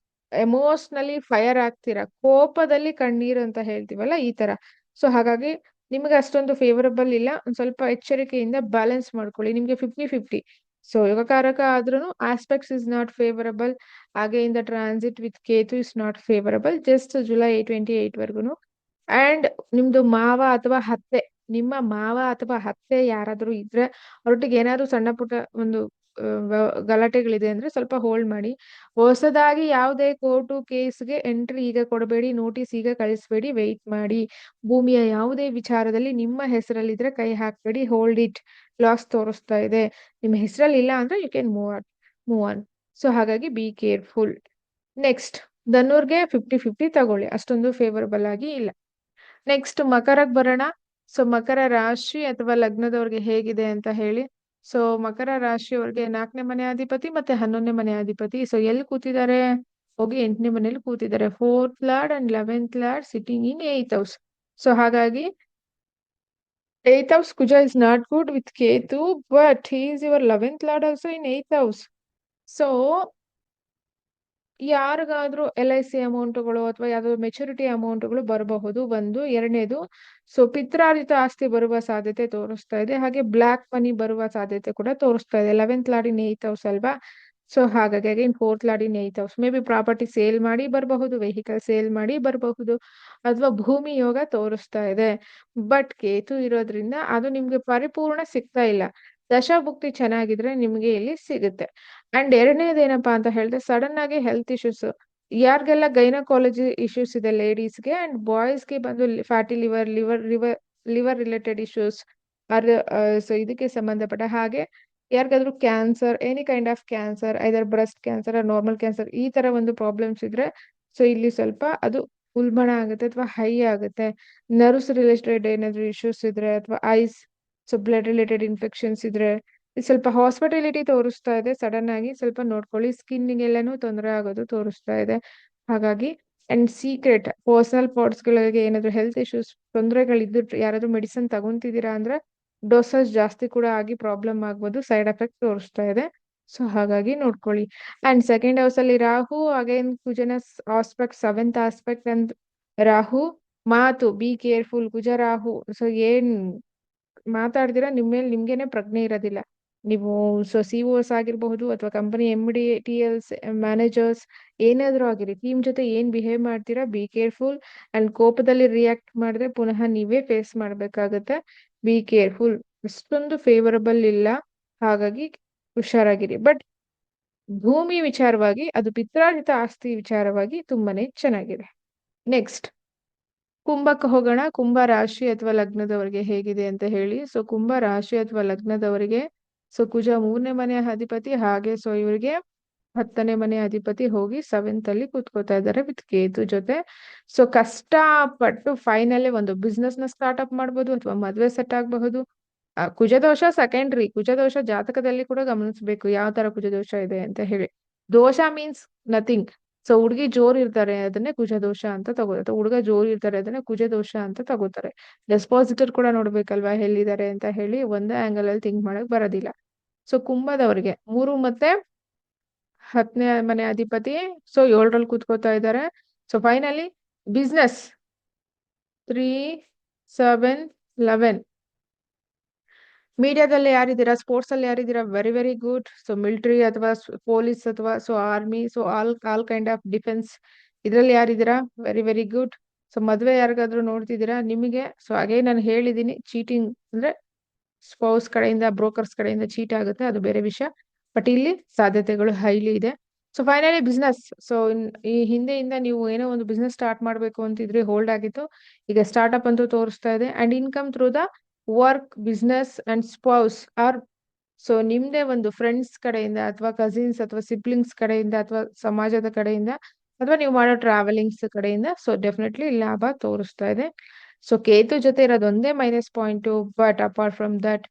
ಎಮೋಷನಲಿ ಫೈರ್ ಆಗ್ತೀರಾ, ಕೋಪದಲ್ಲಿ ಕಣ್ಣೀರು ಅಂತ ಹೇಳ್ತೀವಲ್ಲ, ಈ ತರ. ಸೊ ಹಾಗಾಗಿ ನಿಮ್ಗೆ ಅಷ್ಟೊಂದು ಫೇವರಬಲ್ ಇಲ್ಲ. ಒಂದ್ ಸ್ವಲ್ಪ ಎಚ್ಚರಿಕೆಯಿಂದ ಬ್ಯಾಲೆನ್ಸ್ ಮಾಡ್ಕೊಳ್ಳಿ. ನಿಮ್ಗೆ 50-50. ಸೊ ಯೋಗಕಾರಕ ಆದ್ರೂ ಆಸ್ಪೆಕ್ಟ್ಸ್ ಇಸ್ ನಾಟ್ ಫೇವರಬಲ್. ಹಾಗೆ in the transit with Ketu is not favourable just July 28 ವರ್ಗುನು. ಅಂಡ್ ನಿಮ್ದು ಮಾವ ಅಥವಾ ಅತ್ತೆ, ನಿಮ್ಮ ಮಾವ ಅಥವಾ ಅತ್ತೆ ಯಾರಾದ್ರೂ ಇದ್ರೆ ಅವ್ರೊಟ್ಟಿಗೆ ಏನಾದ್ರು ಸಣ್ಣ ಪುಟ್ಟ ಒಂದು ಗಲಾಟೆಗಳಿದೆ ಅಂದ್ರೆ ಸ್ವಲ್ಪ ಹೋಲ್ಡ್ ಮಾಡಿ. ಹೊಸದಾಗಿ ಯಾವುದೇ ಕೋರ್ಟು ಕೇಸ್ಗೆ ಎಂಟ್ರಿ ಈಗ ಕೊಡಬೇಡಿ, ನೋಟಿಸ್ ಈಗ ಕಳಿಸ್ಬೇಡಿ, ವೆಯ್ಟ್ ಮಾಡಿ. ಭೂಮಿಯ ಯಾವುದೇ ವಿಚಾರದಲ್ಲಿ ನಿಮ್ಮ ಹೆಸರಲ್ಲಿದ್ರೆ ಕೈ ಹಾಕ್ಬೇಡಿ, ಹೋಲ್ಡ್ ಇಟ್. ಲಾಸ್ ತೋರಿಸ್ತಾ ಇದೆ. ನಿಮ್ಮ ಹೆಸರಲ್ಲಿ ಇಲ್ಲ ಅಂದ್ರೆ you can move on. So ಹಾಗಾಗಿ ಬಿ ಕೇರ್ಫುಲ್. ನೆಕ್ಸ್ಟ್ ಧನುರ್ಗೆ 50-50 ತಗೊಳ್ಳಿ, ಅಷ್ಟೊಂದು ಫೇವರಬಲ್ ಆಗಿ ಇಲ್ಲ. ನೆಕ್ಸ್ಟ್ ಮಕರಕ್ಕೆ ಬರೋಣ. ಸೊ ಮಕರ ರಾಶಿ ಅಥವಾ ಲಗ್ನದವ್ರಿಗೆ ಹೇಗಿದೆ ಅಂತ ಹೇಳಿ. ಸೊ ಮಕರ ರಾಶಿಯವ್ರಿಗೆ 4ನೇ ಮನೆ ಅಧಿಪತಿ ಮತ್ತೆ 11ನೇ ಮನೆ ಅಧಿಪತಿ. ಸೊ ಎಲ್ಲಿ ಕೂತಿದ್ದಾರೆ? ಹೋಗಿ 8ನೇ ಮನೇಲಿ ಕೂತಿದ್ದಾರೆ. 4th lord and 11th lord sitting in 8th house. So ಹಾಗಾಗಿ 8th house Kuja is not good with Ketu, but he is your 11th lord also in 8th house. So ಯಾರಿಗಾದ್ರೂ LIC ಅಮೌಂಟ್ಗಳು ಅಥವಾ ಯಾವ್ದಾದ್ರು maturity ಅಮೌಂಟ್ಗಳು ಬರಬಹುದು. ಒಂದು ಎರಡನೇದು, so ಪಿತ್ರಾರ್ಜಿತ ಆಸ್ತಿ ಬರುವ ಸಾಧ್ಯತೆ ತೋರಿಸ್ತಾ ಇದೆ. ಹಾಗೆ ಬ್ಲಾಕ್ ಮನಿ ಬರುವ ಸಾಧ್ಯತೆ ಕೂಡ ತೋರಿಸ್ತಾ ಇದೆ. 11th ಲಾರ್ಡ್ ಇನ್ 8th ಹೌಸ್ ಅಲ್ವಾ. ಸೊ ಹಾಗಾಗಿ again 4th lord in 8th house. May be property sale ಮಾಡಿ ಬರಬಹುದು, ವೆಹಿಕಲ್ ಸೇಲ್ ಮಾಡಿ ಬರಬಹುದು, ಅಥವಾ ಭೂಮಿ ಯೋಗ ತೋರಿಸ್ತಾ ಇದೆ. ಬಟ್ ಕೇತು ಇರೋದ್ರಿಂದ ಅದು ನಿಮ್ಗೆ ಪರಿಪೂರ್ಣ ಸಿಗ್ತಾ ಇಲ್ಲ. ದಶಾಭುಕ್ತಿ ಚೆನ್ನಾಗಿದ್ರೆ ನಿಮ್ಗೆ ಇಲ್ಲಿ ಸಿಗುತ್ತೆ. ಅಂಡ್ ಎರಡನೇದೇನಪ್ಪಾ ಅಂತ ಹೇಳಿದ್ರೆ, ಸಡನ್ ಆಗಿ ಹೆಲ್ತ್ ಇಶ್ಯೂಸ್ ಯಾರಿಗೆಲ್ಲ ಗೈನಕಾಲಜಿ ಇಶ್ಯೂಸ್ ಇದೆ ಲೇಡೀಸ್ಗೆ ಅಂಡ್ ಬಾಯ್ಸ್ಗೆ ಬಂದು fatty liver related issues so ಇದಕ್ಕೆ ಸಂಬಂಧಪಟ್ಟ ಹಾಗೆ ಯಾರಿಗಾದ್ರೂ cancer, any kind of cancer, either breast cancer, normal cancer, ಈ ತರ ಒಂದು ಪ್ರಾಬ್ಲಮ್ಸ್ ಇದ್ರೆ ಸೊ ಇಲ್ಲಿ ಸ್ವಲ್ಪ ಅದು ಉಲ್ಬಣ ಆಗುತ್ತೆ ಅಥವಾ ಹೈ ಆಗುತ್ತೆ. ನರ್ವ್ಸ್ ರಿಲೇಟೆಡ್ ಏನಾದ್ರು ಇಶ್ಯೂಸ್ ಇದ್ರೆ ಅಥವಾ ice, so blood related infections ಇದ್ರೆ ಸ್ವಲ್ಪ ಹಾಸ್ಪಿಟಾಲಿಟಿ ತೋರಿಸ್ತಾ ಇದೆ. ಸಡನ್ ಆಗಿ ಸ್ವಲ್ಪ ನೋಡ್ಕೊಳ್ಳಿ. ಸ್ಕಿನ್ಗೆಲ್ಲಾನು ತೊಂದರೆ ಆಗೋದು ತೋರಿಸ್ತಾ ಇದೆ. ಹಾಗಾಗಿ ಅಂಡ್ ಸೀಕ್ರೆಟ್ ಪರ್ಸನಲ್ ಪಾರ್ಟ್ಸ್ ಗಳಿಗೆ ಏನಾದ್ರು ಹೆಲ್ತ್ ಇಶ್ಯೂಸ್ ತೊಂದರೆಗಳಿದ್ದು ಯಾರಾದ್ರೂ ಮೆಡಿಸಿನ್ ತಗೊಂತಿದ್ದೀರಾ ಅಂದ್ರೆ ಡೋಸೇಜ್ ಜಾಸ್ತಿ ಕೂಡ ಆಗಿ ಪ್ರಾಬ್ಲಮ್ ಆಗ್ಬೋದು, ಸೈಡ್ ಎಫೆಕ್ಟ್ ತೋರಿಸ್ತಾ ಇದೆ. ಸೊ ಹಾಗಾಗಿ ನೋಡ್ಕೊಳ್ಳಿ. ಅಂಡ್ ಸೆಕೆಂಡ್ ಹೌಸ್ ಅಲ್ಲಿ ರಾಹು ಅಗೇನ್ ಕುಜನ aspect, seventh aspect and Rahu ಮಾತು, be careful. Kuja Rahu so ಏನ್ ಮಾತಾಡ್ದಿರಾ ನಿಮ್ಮ ಮೇಲೆ ನಿಮ್ಗೇನೆ ಪ್ರಜ್ಞೆ ಇರೋದಿಲ್ಲ. ನೀವು ಸಿಒಎಸ್ ಆಗಿರಬಹುದು ಅಥವಾ ಕಂಪನಿ MD TLs ಮ್ಯಾನೇಜರ್ಸ್ ಏನಾದ್ರೂ ಆಗಿರಿ, ಟೀಮ್ ಜೊತೆ ಏನ್ ಬಿಹೇವ್ ಮಾಡ್ತೀರಾ, ಬಿ ಕೇರ್ಫುಲ್. ಅಂಡ್ ಕೋಪದಲ್ಲಿ ರಿಯಾಕ್ಟ್ ಮಾಡಿದ್ರೆ ಪುನಃ ನೀವೇ ಫೇಸ್ ಮಾಡ್ಬೇಕಾಗತ್ತೆ. Be careful. ಅಷ್ಟೊಂದು ಫೇವರಬಲ್ ಇಲ್ಲ, ಹಾಗಾಗಿ ಹುಷಾರಾಗಿರಿ. ಬಟ್ ಭೂಮಿ ವಿಚಾರವಾಗಿ, ಅದು ಪಿತ್ರಾರ್ಜಿತ ಆಸ್ತಿ ವಿಚಾರವಾಗಿ ತುಂಬಾನೇ ಚೆನ್ನಾಗಿದೆ. ನೆಕ್ಸ್ಟ್ ಕುಂಭಕ್ಕೆ ಹೋಗೋಣ. ಕುಂಭ ರಾಶಿ ಅಥವಾ ಲಗ್ನದವರಿಗೆ ಹೇಗಿದೆ ಅಂತ ಹೇಳಿ. ಸೊ ಕುಂಭ ರಾಶಿ ಅಥವಾ ಲಗ್ನದವರಿಗೆ ಸೊ ಕುಜ 3ನೇ ಮನೆಯ ಅಧಿಪತಿ, ಹಾಗೆ ಸೊ ಇವರಿಗೆ 10ನೇ ಮನೆಯ ಅಧಿಪತಿ ಹೋಗಿ 7th ಅಲ್ಲಿ ಕೂತ್ಕೋತಾ ಇದ್ದಾರೆ ವಿತ್ ಕೇತು ಜೊತೆ. ಸೊ ಕಷ್ಟಪಟ್ಟು ಫೈನಲಿ ಒಂದು ಬಿಸ್ನೆಸ್ ನ ಸ್ಟಾರ್ಟ್ ಅಪ್ ಮಾಡ್ಬೋದು ಅಥವಾ ಮದ್ವೆ ಸೆಟ್ ಆಗಬಹುದು. ಕುಜದೋಷ ಸೆಕೆಂಡ್ರಿ, ಕುಜದೋಷ ಜಾತಕದಲ್ಲಿ ಕೂಡ ಗಮನಿಸಬೇಕು ಯಾವ ತರ ಕುಜದೋಷ ಇದೆ ಅಂತ ಹೇಳಿ. ದೋಷ ಮೀನ್ಸ್ ನಥಿಂಗ್. ಸೊ ಹುಡುಗಿ ಜೋರ್ ಇರ್ತಾರೆ ಅದನ್ನೇ ಕುಜದೋಷ ಅಂತ ತಗೋತಾರೆ, ಹುಡುಗ ಜೋರ್ ಇರ್ತಾರೆ ಅದನ್ನೇ ಕುಜದೋಷ ಅಂತ ತಗೋತಾರೆ. ಡೆಸ್ಪಾಸಿಟರ್ ಕೂಡ ನೋಡ್ಬೇಕಲ್ವಾ ಎಲ್ಲಿದ್ದಾರೆ ಅಂತ ಹೇಳಿ, ಒಂದೇ ಆಂಗಲ್ ಅಲ್ಲಿ ಥಿಂಕ್ ಮಾಡಕ್ ಬರೋದಿಲ್ಲ. ಸೊ ಕುಂಭದವರಿಗೆ 3 ಮತ್ತೆ 10ನೇ ಮನೆ ಅಧಿಪತಿ ಸೊ 7ರಲ್ಲಿ ಕೂತ್ಕೋತಾ ಇದ್ದಾರೆ. So finally business 3, 7, 11. ಮೀಡಿಯಾದಲ್ಲಿ ಯಾರಿದ್ದೀರಾ, ಸ್ಪೋರ್ಟ್ಸ್ ಅಲ್ಲಿ ಯಾರಿದ್ದೀರಾ, very very good. So military ಅಥವಾ ಪೊಲೀಸ್ ಅಥವಾ so army, so all kind of defence ಇದ್ರಲ್ಲಿ ಯಾರಿದ್ದೀರಾ, ವೆರಿ ವೆರಿ ಗುಡ್. ಸೊ ಮದ್ವೆ ಯಾರಿಗಾದ್ರೂ ನೋಡ್ತಿದ್ದೀರಾ ನಿಮಗೆ. ಸೊ ಹಾಗೆ ನಾನು ಹೇಳಿದೀನಿ, ಚೀಟಿಂಗ್ ಅಂದ್ರೆ ಸ್ಪೌಸ್ ಕಡೆಯಿಂದ, ಬ್ರೋಕರ್ಸ್ ಕಡೆಯಿಂದ ಚೀಟ್ ಆಗುತ್ತೆ, ಅದು ಬೇರೆ ವಿಷಯ. ಬಟ್ ಇಲ್ಲಿ ಸಾಧ್ಯತೆಗಳು ಹೈಲಿ ಇದೆ. So finally business. ಸೊ ಈ ಹಿಂದೆಯಿಂದ ನೀವು ಏನೋ ಒಂದು ಬಿಸ್ನೆಸ್ ಸ್ಟಾರ್ಟ್ ಮಾಡ್ಬೇಕು ಅಂತಿದ್ರೆ ಹೋಲ್ಡ್ ಆಗಿತ್ತು, ಈಗ ಸ್ಟಾರ್ಟ್ಅಪ್ ಅಂತೂ ತೋರಿಸ್ತಾ ಇದೆ. And income through the work, business and spouse are so ನಿಮ್ದೇ ಒಂದು ಫ್ರೆಂಡ್ಸ್ ಕಡೆಯಿಂದ ಅಥವಾ ಕಸಿನ್ಸ್ ಅಥವಾ ಸಿಬ್ಲಿಂಗ್ಸ್ ಕಡೆಯಿಂದ ಅಥವಾ ಸಮಾಜದ ಕಡೆಯಿಂದ ಅಥವಾ ನೀವು ಮಾಡೋ ಟ್ರಾವೆಲಿಂಗ್ಸ್ ಕಡೆಯಿಂದ ಸೊ ಡೆಫಿನೆಟ್ಲಿ ಲಾಭ ತೋರಿಸ್ತಾ ಇದೆ. ಸೊ ಕೇತು ಜೊತೆ ಇರೋದೊಂದೇ minus point, but apart from that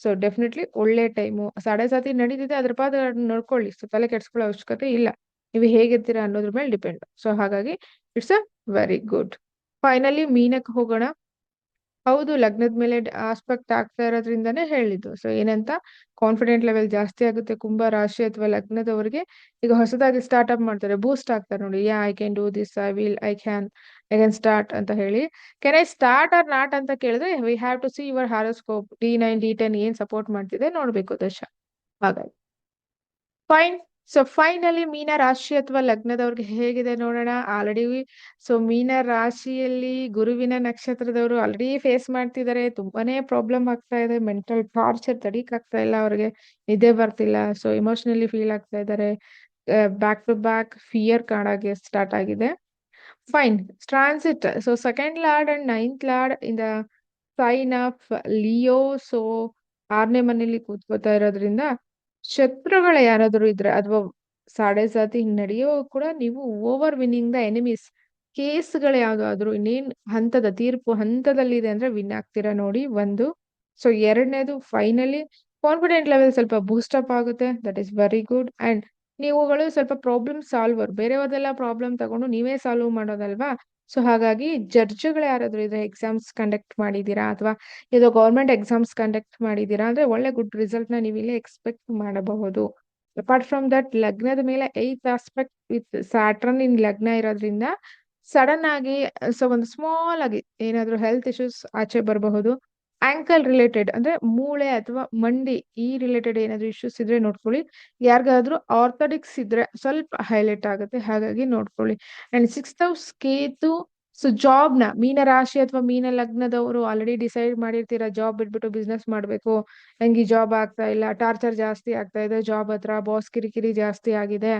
so definitely ಒಳ್ಳೆ ಟೈಮು. 7.5 ನಡೀತಿದೆ, ಅದ್ರ ಪಾದ ನೋಡ್ಕೊಳ್ಳಿ. ಸೊ ತಲೆ ಕೆಡ್ಸ್ಕೊಳ್ಳೋ ಅವಶ್ಯಕತೆ ಇಲ್ಲ, ನೀವು ಹೇಗಿರ್ತೀರಾ ಅನ್ನೋದ್ರ ಮೇಲೆ ಡಿಪೆಂಡ್. ಸೊ ಹಾಗಾಗಿ it's a very good. Finally ಮೀನಕ್ಕೆ ಹೋಗೋಣ. ಹೌದು, ಲಗ್ನದ ಮೇಲೆ ಆಸ್ಪೆಕ್ಟ್ ಆಗ್ತಾ ಇರೋದ್ರಿಂದಾನೇ ಹೇಳಿದ್ದು. ಸೊ ಏನಂತ, ಕಾನ್ಫಿಡೆಂಟ್ ಲೆವೆಲ್ ಜಾಸ್ತಿ ಆಗುತ್ತೆ ಕುಂಭ ರಾಶಿ ಅಥವಾ ಲಗ್ನದವರಿಗೆ. ಈಗ ಹೊಸದಾಗಿ ಸ್ಟಾರ್ಟ್ ಅಪ್ ಮಾಡ್ತಾರೆ, ಬೂಸ್ಟ್ ಆಗ್ತಾರೆ ನೋಡಿ, I can do this, I can start ಅಂತ ಹೇಳಿ. Can I start or not ಅಂತ ಕೇಳಿದ್ರೆ we have to see your horoscope, D9 D10 ಏನ್ ಸಪೋರ್ಟ್ ಮಾಡ್ತಿದೆ ನೋಡ್ಬೇಕು ದಶ. ಹಾಗಾಗಿ ಫೈನ್. ಸೊ ಫೈನಲಿ ಮೀನ ರಾಶಿ ಅಥವಾ ಲಗ್ನದವ್ರಿಗೆ ಹೇಗಿದೆ ನೋಡೋಣ. ಆಲ್ರೆಡಿ ಸೊ ಮೀನ ರಾಶಿಯಲ್ಲಿ ಗುರುವಿನ ನಕ್ಷತ್ರದವರು ಆಲ್ರೆಡಿ ಫೇಸ್ ಮಾಡ್ತಿದ್ದಾರೆ, ತುಂಬಾನೇ ಪ್ರಾಬ್ಲಮ್ ಆಗ್ತಾ ಇದೆ, ಮೆಂಟಲ್ ಟಾರ್ಚರ್ ತಡೀಕ್ ಆಗ್ತಾ ಇಲ್ಲ ಅವ್ರಿಗೆ, ನಿದ್ದೆ ಬರ್ತಿಲ್ಲ, ಸೊ ಇಮೋಷನಲಿ ಫೀಲ್ ಆಗ್ತಾ ಇದ್ದಾರೆ, ಬ್ಯಾಕ್ ಟು ಬ್ಯಾಕ್ ಫಿಯರ್ ಕಾಣಾಗೆ ಸ್ಟಾರ್ಟ್ ಆಗಿದೆ. Fine. Transit. So second lord and 9th lord in the sign of Leo. So 6ನೇ ಮನೆಯಲ್ಲಿ ಕೂತ್ಕೋತಾ ಇರೋದ್ರಿಂದ ಶತ್ರುಗಳು ಯಾರಾದರೂ ಇದ್ರೆ ಅಥವಾ 7.5 ಹಿಂಗ್ ನಡೆಯೋ ಕೂಡ ನೀವು ಓವರ್ ವಿನ್ನಿಂಗ್ ದ ಎನಿಮೀಸ್. ಕೇಸ್ಗಳು ಯಾವ್ದಾದ್ರು ಇನ್ನೇನ್ ಹಂತದ ತೀರ್ಪು ಹಂತದಲ್ಲಿ ಇದೆ ಅಂದ್ರೆ ವಿನ್ ಆಗ್ತೀರಾ ನೋಡಿ ಒಂದು. ಸೊ ಎರಡನೇದು ಫೈನಲಿ ಕಾನ್ಫಿಡೆಂಟ್ ಲೆವೆಲ್ ಸ್ವಲ್ಪ ಬೂಸ್ಟ್ ಅಪ್ ಆಗುತ್ತೆ, that is very good. And ನೀವುಗಳು ಸ್ವಲ್ಪ ಪ್ರಾಬ್ಲಮ್ ಸಾಲ್ವರ್, ಬೇರೆಯವರೆಲ್ಲ ಪ್ರಾಬ್ಲಮ್ ತಗೊಂಡು ನೀವೇ ಸಾಲ್ವ್ ಮಾಡೋದಲ್ವಾ. ಸೊ ಹಾಗಾಗಿ ಜಡ್ಜ್ಗಳು ಯಾರಾದ್ರೂ ಇದ್ರೆ, ಎಕ್ಸಾಮ್ಸ್ ಕಂಡಕ್ಟ್ ಮಾಡಿದೀರಾ ಅಥವಾ ಇದು ಗೌರ್ಮೆಂಟ್ ಎಕ್ಸಾಮ್ಸ್ ಕಂಡಕ್ಟ್ ಮಾಡಿದೀರಾ ಅಂದ್ರೆ ಒಳ್ಳೆ ಗುಡ್ ರಿಸಲ್ಟ್ ನ ನೀವು ಇಲ್ಲಿ ಎಕ್ಸ್ಪೆಕ್ಟ್ ಮಾಡಬಹುದು. ಅಪಾರ್ಟ್ ಫ್ರಮ್ ದಟ್ ಲಗ್ನದ ಮೇಲೆ 8th ಆಸ್ಪೆಕ್ಟ್ ವಿತ್ ಸ್ಯಾಟರ್ನ್ ಇನ್ ಲಗ್ನ ಇರೋದ್ರಿಂದ ಸಡನ್ ಆಗಿ ಸೊ ಒಂದು ಸ್ಮಾಲ್ ಆಗಿ ಏನಾದ್ರೂ ಹೆಲ್ತ್ ಇಶ್ಯೂಸ್ ಆಚೆ ಬರಬಹುದು. ಆಂಕಲ್ ರಿಲೇಟೆಡ್ ಅಂದ್ರೆ ಮೂಳೆ ಅಥವಾ ಮಂಡಿ ಈ ರಿಲೇಟೆಡ್ ಏನಾದ್ರು ಇಶ್ಯೂಸ್ ಇದ್ರೆ ನೋಡ್ಕೊಳ್ಳಿ. ಯಾರಿಗಾದ್ರೂ ಆರ್ಥೋಡಿಕ್ಸ್ ಇದ್ರೆ ಸ್ವಲ್ಪ ಹೈಲೈಟ್ ಆಗುತ್ತೆ, ಹಾಗಾಗಿ ನೋಡ್ಕೊಳ್ಳಿ. And 6th house Ketu. So job ನ ಮೀನ ರಾಶಿ ಅಥವಾ ಮೀನ ಲಗ್ನದವರು ಆಲ್ರೆಡಿ ಡಿಸೈಡ್ ಮಾಡಿರ್ತೀರಾ, ಜಾಬ್ ಬಿಟ್ಬಿಟ್ಟು ಬಿಸ್ನೆಸ್ ಮಾಡ್ಬೇಕು, ನಂಗೆ ಈ ಜಾಬ್ ಆಗ್ತಾ ಇಲ್ಲ, ಟಾರ್ಚರ್ ಜಾಸ್ತಿ ಆಗ್ತಾ ಇದೆ ಜಾಬ್ ಹತ್ರ, ಬಾಸ್ ಕಿರಿಕಿರಿ ಜಾಸ್ತಿ ಆಗಿದೆ,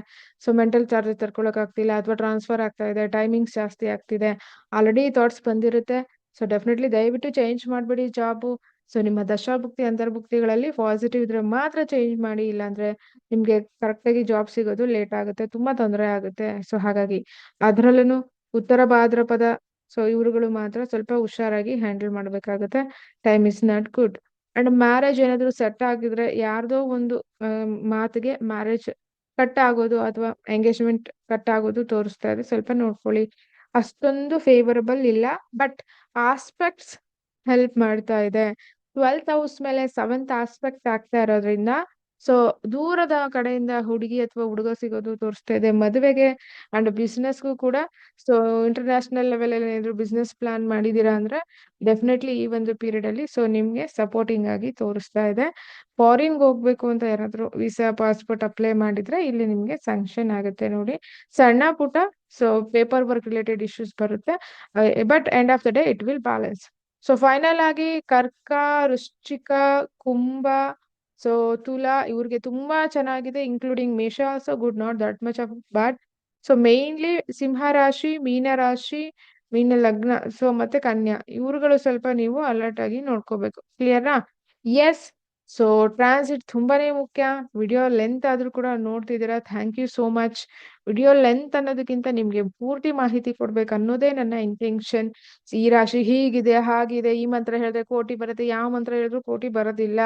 ಸೊ ಮೆಂಟಲ್ ಚಾರ್ಜಸ್ ತರ್ಕೊಳಕ್ ಆಗ್ತಿಲ್ಲ ಅಥವಾ ಟ್ರಾನ್ಸ್ಫರ್ ಆಗ್ತಾ ಇದೆ, ಟೈಮಿಂಗ್ಸ್ ಜಾಸ್ತಿ ಆಗ್ತಿದೆ, ಆಲ್ರೆಡಿ ಥಾಟ್ಸ್ ಬಂದಿರುತ್ತೆ. ಸೊ ಡೆಫಿನೆಟ್ಲಿ ದಯವಿಟ್ಟು ಚೇಂಜ್ ಮಾಡ್ಬೇಡಿ ಜಾಬು. ಸೊ ನಿಮ್ಮ ದಶಾಭುಕ್ತಿ ಅಂತರ್ಭುಕ್ತಿಗಳಲ್ಲಿ ಪಾಸಿಟಿವ್ ಇದ್ರೆ ಮಾತ್ರ ಚೇಂಜ್ ಮಾಡಿ, ಇಲ್ಲಾಂದ್ರೆ ನಿಮ್ಗೆ ಕರೆಕ್ಟ್ ಆಗಿ ಜಾಬ್ ಸಿಗೋದು ಲೇಟ್ ಆಗುತ್ತೆ, ತುಂಬಾ ತೊಂದರೆ ಆಗುತ್ತೆ. ಸೊ ಹಾಗಾಗಿ ಅದ್ರಲ್ಲೂ ಉತ್ತರ ಭಾದ್ರಪದ ಸೊ ಇವರುಗಳು ಮಾತ್ರ ಸ್ವಲ್ಪ ಹುಷಾರಾಗಿ ಹ್ಯಾಂಡಲ್ ಮಾಡ್ಬೇಕಾಗತ್ತೆ. Time is not good. And marriage ಏನಾದ್ರು ಸೆಟ್ ಆಗಿದ್ರೆ ಯಾರ್ದೋ ಒಂದು ಮಾತಿಗೆ ಮ್ಯಾರೇಜ್ ಕಟ್ ಆಗೋದು ಅಥವಾ ಎಂಗೇಜ್ಮೆಂಟ್ ಕಟ್ ಆಗೋದು ತೋರಿಸ್ತಾ ಇದೆ, ಸ್ವಲ್ಪ ನೋಡ್ಕೊಳ್ಳಿ. ಅಷ್ಟೊಂದು ಫೇವರಬಲ್ ಇಲ್ಲ, ಬಟ್ ಆಸ್ಪೆಕ್ಟ್ಸ್ ಹೆಲ್ಪ್ ಮಾಡ್ತಾ ಇದೆ. 12th ಹೌಸ್ ಮೇಲೆ 7th ಆಸ್ಪೆಕ್ಟ್ ಆಗ್ತಾ ಇರೋದ್ರಿಂದ ಸೊ ದೂರದ ಕಡೆಯಿಂದ ಹುಡುಗಿ ಅಥವಾ ಹುಡುಗ ಸಿಗೋದು ತೋರಿಸ್ತಾ ಇದೆ. ಮದುವೆಗೆ ಅಂಡ್ ಬಿಸ್ನೆಸ್ಗೂ ಕೂಡ. ಸೊ ಇಂಟರ್ನ್ಯಾಷನಲ್ ಲೆವೆಲ್ ಅಲ್ಲಿ ಏನಾದ್ರು ಬಿಸ್ನೆಸ್ ಪ್ಲಾನ್ ಮಾಡಿದೀರಾ ಅಂದ್ರೆ ಡೆಫಿನೆಟ್ಲಿ ಈ ಒಂದು ಪೀರಿಯಡ್ ಅಲ್ಲಿ ಸೊ ನಿಮ್ಗೆ ಸಪೋರ್ಟಿಂಗ್ ಆಗಿ ತೋರಿಸ್ತಾ ಇದೆ. ಫಾರಿನ್ಗೆ ಹೋಗ್ಬೇಕು ಅಂತ ಯಾರಾದ್ರೂ ವೀಸಾ ಪಾಸ್ಪೋರ್ಟ್ ಅಪ್ಲೈ ಮಾಡಿದ್ರೆ ಇಲ್ಲಿ ನಿಮ್ಗೆ ಸ್ಯಾಂಕ್ಷನ್ ಆಗುತ್ತೆ ನೋಡಿ. ಸಣ್ಣ ಪುಟ್ಟ so paper work related issues ಬರುತ್ತೆ, but end of the day it will balance. So final ಆಗಿ ಕರ್ಕ, ವೃಶ್ಚಿಕ, ಕುಂಭ, ಸೊ ತುಲಾ ಇವ್ರಿಗೆ ತುಂಬಾ ಚೆನ್ನಾಗಿದೆ. ಇನ್ಕ್ಲೂಡಿಂಗ್ ಮೇಷ also good, not that much of bad. So mainly ಸಿಂಹ ರಾಶಿ, ಮೀನ ರಾಶಿ, ಮೀನ ಲಗ್ನ, ಸೊ ಮತ್ತೆ ಕನ್ಯಾ ಇವ್ರುಗಳು ಸ್ವಲ್ಪ ನೀವು ಅಲರ್ಟ್ ಆಗಿ ನೋಡ್ಕೋಬೇಕು. ಕ್ಲಿಯರ್ನಾ? ಎಸ್. ಸೊ ಟ್ರಾನ್ಸಿಟ್ ತುಂಬಾನೇ ಮುಖ್ಯ. ವಿಡಿಯೋ ಲೆಂತ್ ಆದ್ರೂ ಕೂಡ ನೋಡ್ತಿದ್ದೀರಾ, thank you so much. Video length ಅನ್ನೋದಕ್ಕಿಂತ ನಿಮ್ಗೆ ಪೂರ್ತಿ ಮಾಹಿತಿ ಕೊಡ್ಬೇಕು ಅನ್ನೋದೇ ನನ್ನ ಇಂಟೆನ್ಷನ್. ಈ ರಾಶಿ ಹೀಗಿದೆ ಹಾಗಿದೆ, ಈ ಮಂತ್ರ ಹೇಳಿದ್ರೆ ಕೋಟಿ ಬರುತ್ತೆ, ಯಾವ ಮಂತ್ರ ಹೇಳಿದ್ರು ಕೋಟಿ ಬರೋದಿಲ್ಲ.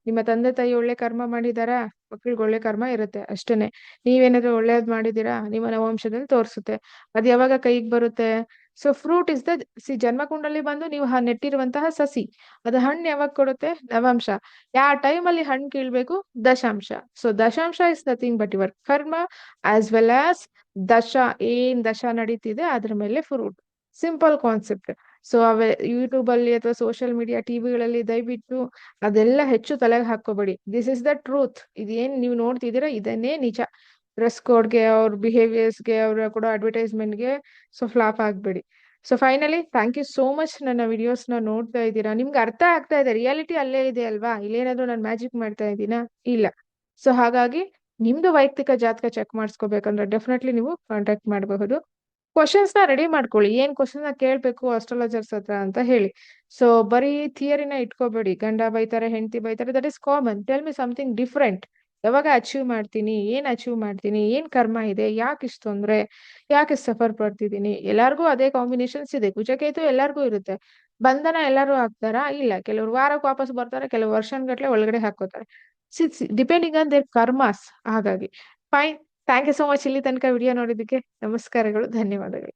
ನಿಮ್ಮ ತಂದೆ ತಾಯಿ ಒಳ್ಳೆ ಕರ್ಮ ಮಾಡಿದಾರಾ, ಮಕ್ಳಿಗೆ ಒಳ್ಳೆ ಕರ್ಮ ಇರುತ್ತೆ ಅಷ್ಟೇನೆ. ನೀವೇನಾದ್ರೂ ಒಳ್ಳೇದ್ ಮಾಡಿದೀರಾ ನಿಮ್ಮ ನವವಂಶದಲ್ಲಿ ತೋರಿಸುತ್ತೆ. ಅದ್ ಯಾವಾಗ ಕೈಗೆ ಬರುತ್ತೆ? ಸೊ ಫ್ರೂಟ್ ಇಸ್ ದ ಜನ್ಮ ಕುಂಡಲಿ ಬಂದು ನೀವು ನೆಟ್ಟಿರುವಂತಹ ಸಸಿ, ಅದು ಹಣ್ಣು ಯಾವಾಗ ಕೊಡುತ್ತೆ? ನವಾಂಶ. ಯಾವ ಟೈಮಲ್ಲಿ ಹಣ್ಣು ಕೀಳ್ಬೇಕು? ದಶಾಂಶ. ಸೊ ದಶಾಂಶ is nothing but your karma as well as ದಶ, ಏನ್ ದಶ ನಡೀತಿದೆ ಅದ್ರ ಮೇಲೆ fruit. Simple concept. So YouTube ಅಲ್ಲಿ ಅಥವಾ ಸೋಷಿಯಲ್ ಮೀಡಿಯಾ ಟಿವಿಗಳಲ್ಲಿ ದಯವಿಟ್ಟು ಅದೆಲ್ಲ ಹೆಚ್ಚು ತಲೆಗೆ ಹಾಕೋಬೇಡಿ. This is the truth. ಇದೇನ್ ನೀವು ನೋಡ್ತಿದ್ದೀರಾ ಇದನ್ನೇ ನಿಜ. ಡ್ರೆಸ್ ಕೋಡ್ಗೆ, ಅವ್ರ ಬಿಹೇವಿಯರ್ಸ್ಗೆ, ಅವ್ರ ಕೂಡ ಅಡ್ವರ್ಟೈಸ್ಮೆಂಟ್ಗೆ ಸೊ ಫ್ಲಾಪ್ ಆಗ್ಬೇಡಿ. So finally thank you so much. ನನ್ನ ವಿಡಿಯೋಸ್ ನ ನೋಡ್ತಾ ಇದ್ದೀರಾ, ನಿಮ್ಗೆ ಅರ್ಥ ಆಗ್ತಾ ಇದೆ, ರಿಯಾಲಿಟಿ ಅಲ್ಲೇ ಇದೆ ಅಲ್ವಾ? ಇಲ್ಲೇನಾದ್ರೂ ನಾನು ಮ್ಯಾಜಿಕ್ ಮಾಡ್ತಾ ಇದ್ದೀನಾ? ಇಲ್ಲ. ಸೊ ಹಾಗಾಗಿ ನಿಮ್ದು ವೈಯಕ್ತಿಕ ಜಾತಕ ಚೆಕ್ ಮಾಡಿಸ್ಕೋಬೇಕಂದ್ರೆ ಡೆಫಿನೆಟ್ಲಿ ನೀವು ಕಾಂಟ್ಯಾಕ್ಟ್ ಮಾಡಬಹುದು. ಕ್ವಶನ್ಸ್ ನ ರೆಡಿ ಮಾಡ್ಕೊಳ್ಳಿ, ಏನ್ ಕ್ವಶನ್ ನ ಕೇಳ್ಬೇಕು ಅಸ್ಟ್ರಾಲಜರ್ಸ್ ಹತ್ರ ಅಂತ ಹೇಳಿ. ಸೊ ಬರೀ ಥಿಯರಿನ ಇಟ್ಕೋಬೇಡಿ. ಗಂಡ ಬೈತಾರೆ, ಹೆಂಡತಿ ಬೈತಾರೆ, that is common. Tell me something different. ಯಾವಾಗ ಅಚೀವ್ ಮಾಡ್ತೀನಿ, ಏನ್ ಅಚೀವ್ ಮಾಡ್ತೀನಿ, ಏನ್ ಕರ್ಮ ಇದೆ, ಯಾಕೆ ಇಷ್ಟು ತೊಂದ್ರೆ, ಯಾಕೆ ಸಫರ್ ಪಡ್ತಿದ್ದೀನಿ. ಎಲ್ಲಾರ್ಗೂ ಅದೇ ಕಾಂಬಿನೇಷನ್ಸ್ ಇದೆ. ಕುಜಕೇತು ಎಲ್ಲಾರ್ಗೂ ಇರುತ್ತೆ. ಬಂಧನ ಎಲ್ಲರೂ ಹಾಕ್ತಾರಾ? ಇಲ್ಲ. ಕೆಲವರು ವಾರಕ್ಕೆ ವಾಪಸ್ ಬರ್ತಾರೆ, ಕೆಲವು ವರ್ಷಗಟ್ಲೆ ಒಳಗಡೆ ಹಾಕೋತಾರೆ. Depending on their karmas. ಹಾಗಾಗಿ fine. Thank you so much ಇಲ್ಲಿ ತನಕ ವಿಡಿಯೋ ನೋಡಿದ್ದಕ್ಕೆ. ನಮಸ್ಕಾರಗಳು, ಧನ್ಯವಾದಗಳು.